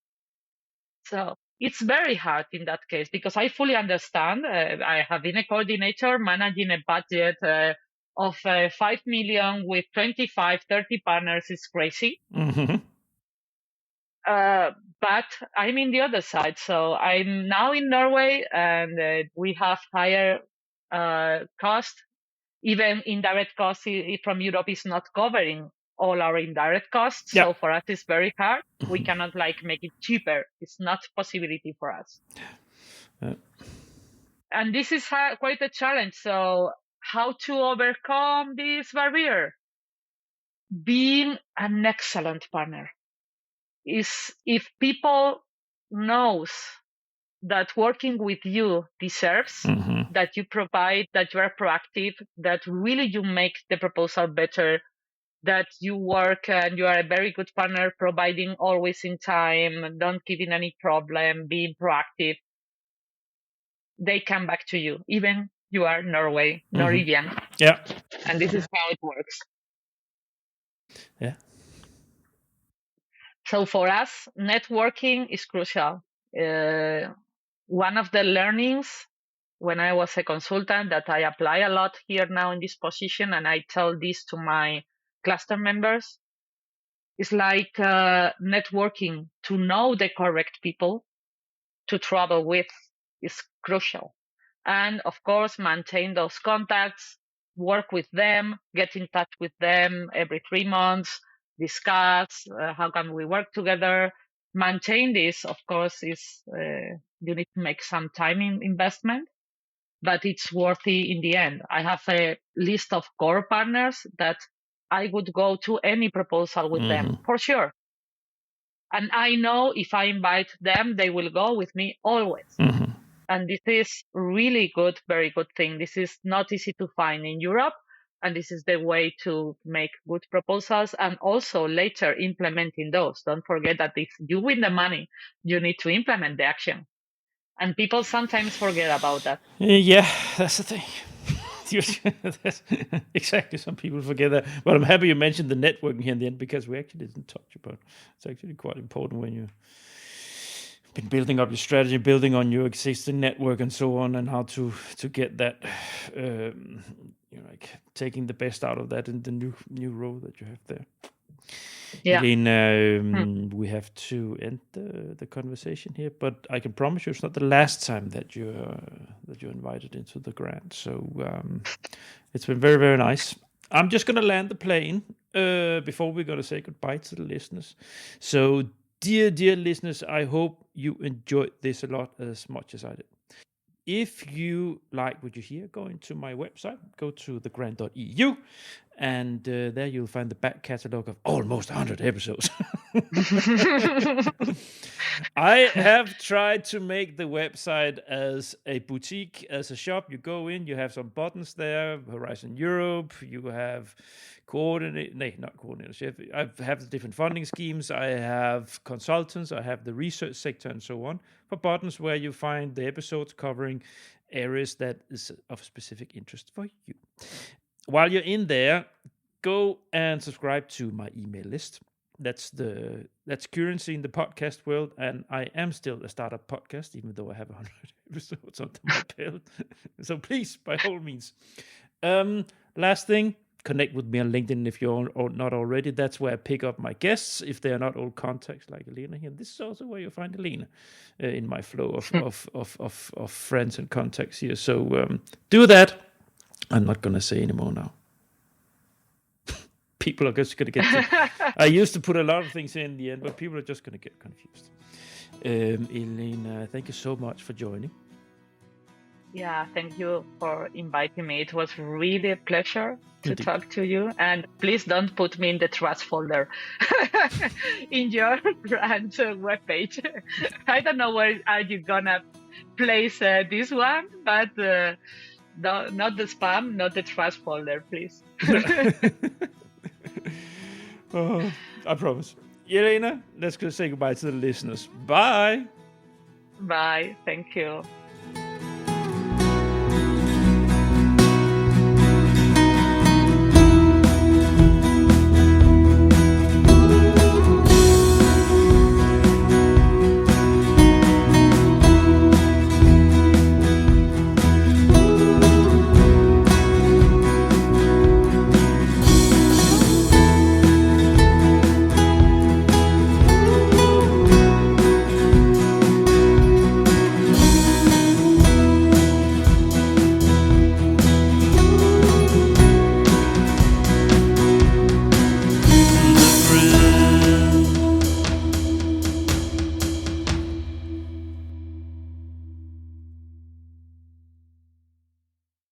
So it's very hard in that case, because I fully understand. I have been a coordinator managing a budget of 5 million with 25, 30 partners is crazy. But I'm in the other side. So I'm now in Norway, and we have higher cost. Even indirect costs from Europe is not covering all our indirect costs. Yeah. So for us, it's very hard. We cannot make it cheaper. It's not a possibility for us. And this is quite a challenge. So how to overcome this barrier? Being an excellent partner is, if people knows that working with you deserves, that you provide, that you are proactive, that really you make the proposal better, that you work and you are a very good partner, providing always in time, don't giving any problem, being proactive, they come back to you, even you are Norwegian. Yeah. And this is how it works. Yeah. So for us, networking is crucial. One of the learnings when I was a consultant that I apply a lot here now in this position, and I tell this to my cluster members. It's like networking. To know the correct people to travel with is crucial. And of course, maintain those contacts, work with them, get in touch with them every 3 months, discuss how can we work together. Maintain this, of course, is you need to make some time investment, but it's worthy in the end. I have a list of core partners that I would go to any proposal with them for sure. And I know if I invite them, they will go with me always. And this is really good, very good thing. This is not easy to find in Europe. And this is the way to make good proposals and also later implementing those. Don't forget that if you win the money, you need to implement the action. And people sometimes forget about that. Yeah, that's the thing. Exactly, some people forget that. But I'm happy you mentioned the networking here in the end, because we actually didn't touch about it. It's actually quite important when you've been building up your strategy, building on your existing network and so on, and how to get that, like taking the best out of that in the new role that you have there. Yeah. Elena, we have to end the conversation here, but I can promise you it's not the last time that you're invited into the grant. So it's been very, very nice. I'm just going to land the plane before we're going to say goodbye to the listeners. So, dear listeners, I hope you enjoyed this a lot as much as I did. If you like what you hear, go into my website, go to thegrant.eu, and there you'll find the back catalogue of almost 100 episodes. I have tried to make the website as a boutique, as a shop. You go in, you have some buttons there, Horizon Europe, you have coordinators. I have the different funding schemes, I have consultants, I have the research sector and so on, for buttons where you find the episodes covering areas that is of specific interest for you. While you're in there, go and subscribe to my email list. That's currency in the podcast world, and I am still a startup podcast, even though I have 100 episodes under my belt. So please, by all means. Last thing, connect with me on LinkedIn if you're not already. That's where I pick up my guests if they are not old contacts like Elena here. This is also where you'll find Elena in my flow of friends and contacts here. So do that. I'm not going to say any more now. People are just going to get I used to put a lot of things in the end, but people are just going to get confused. Elena, thank you so much for joining. Yeah, thank you for inviting me. It was really a pleasure to talk to you. And please don't put me in the trash folder in your grant webpage. I don't know where are you going to place this one, but not the spam, not the trash folder, please. I promise. Elena, let's go say goodbye to the listeners. Bye. Bye. Thank you.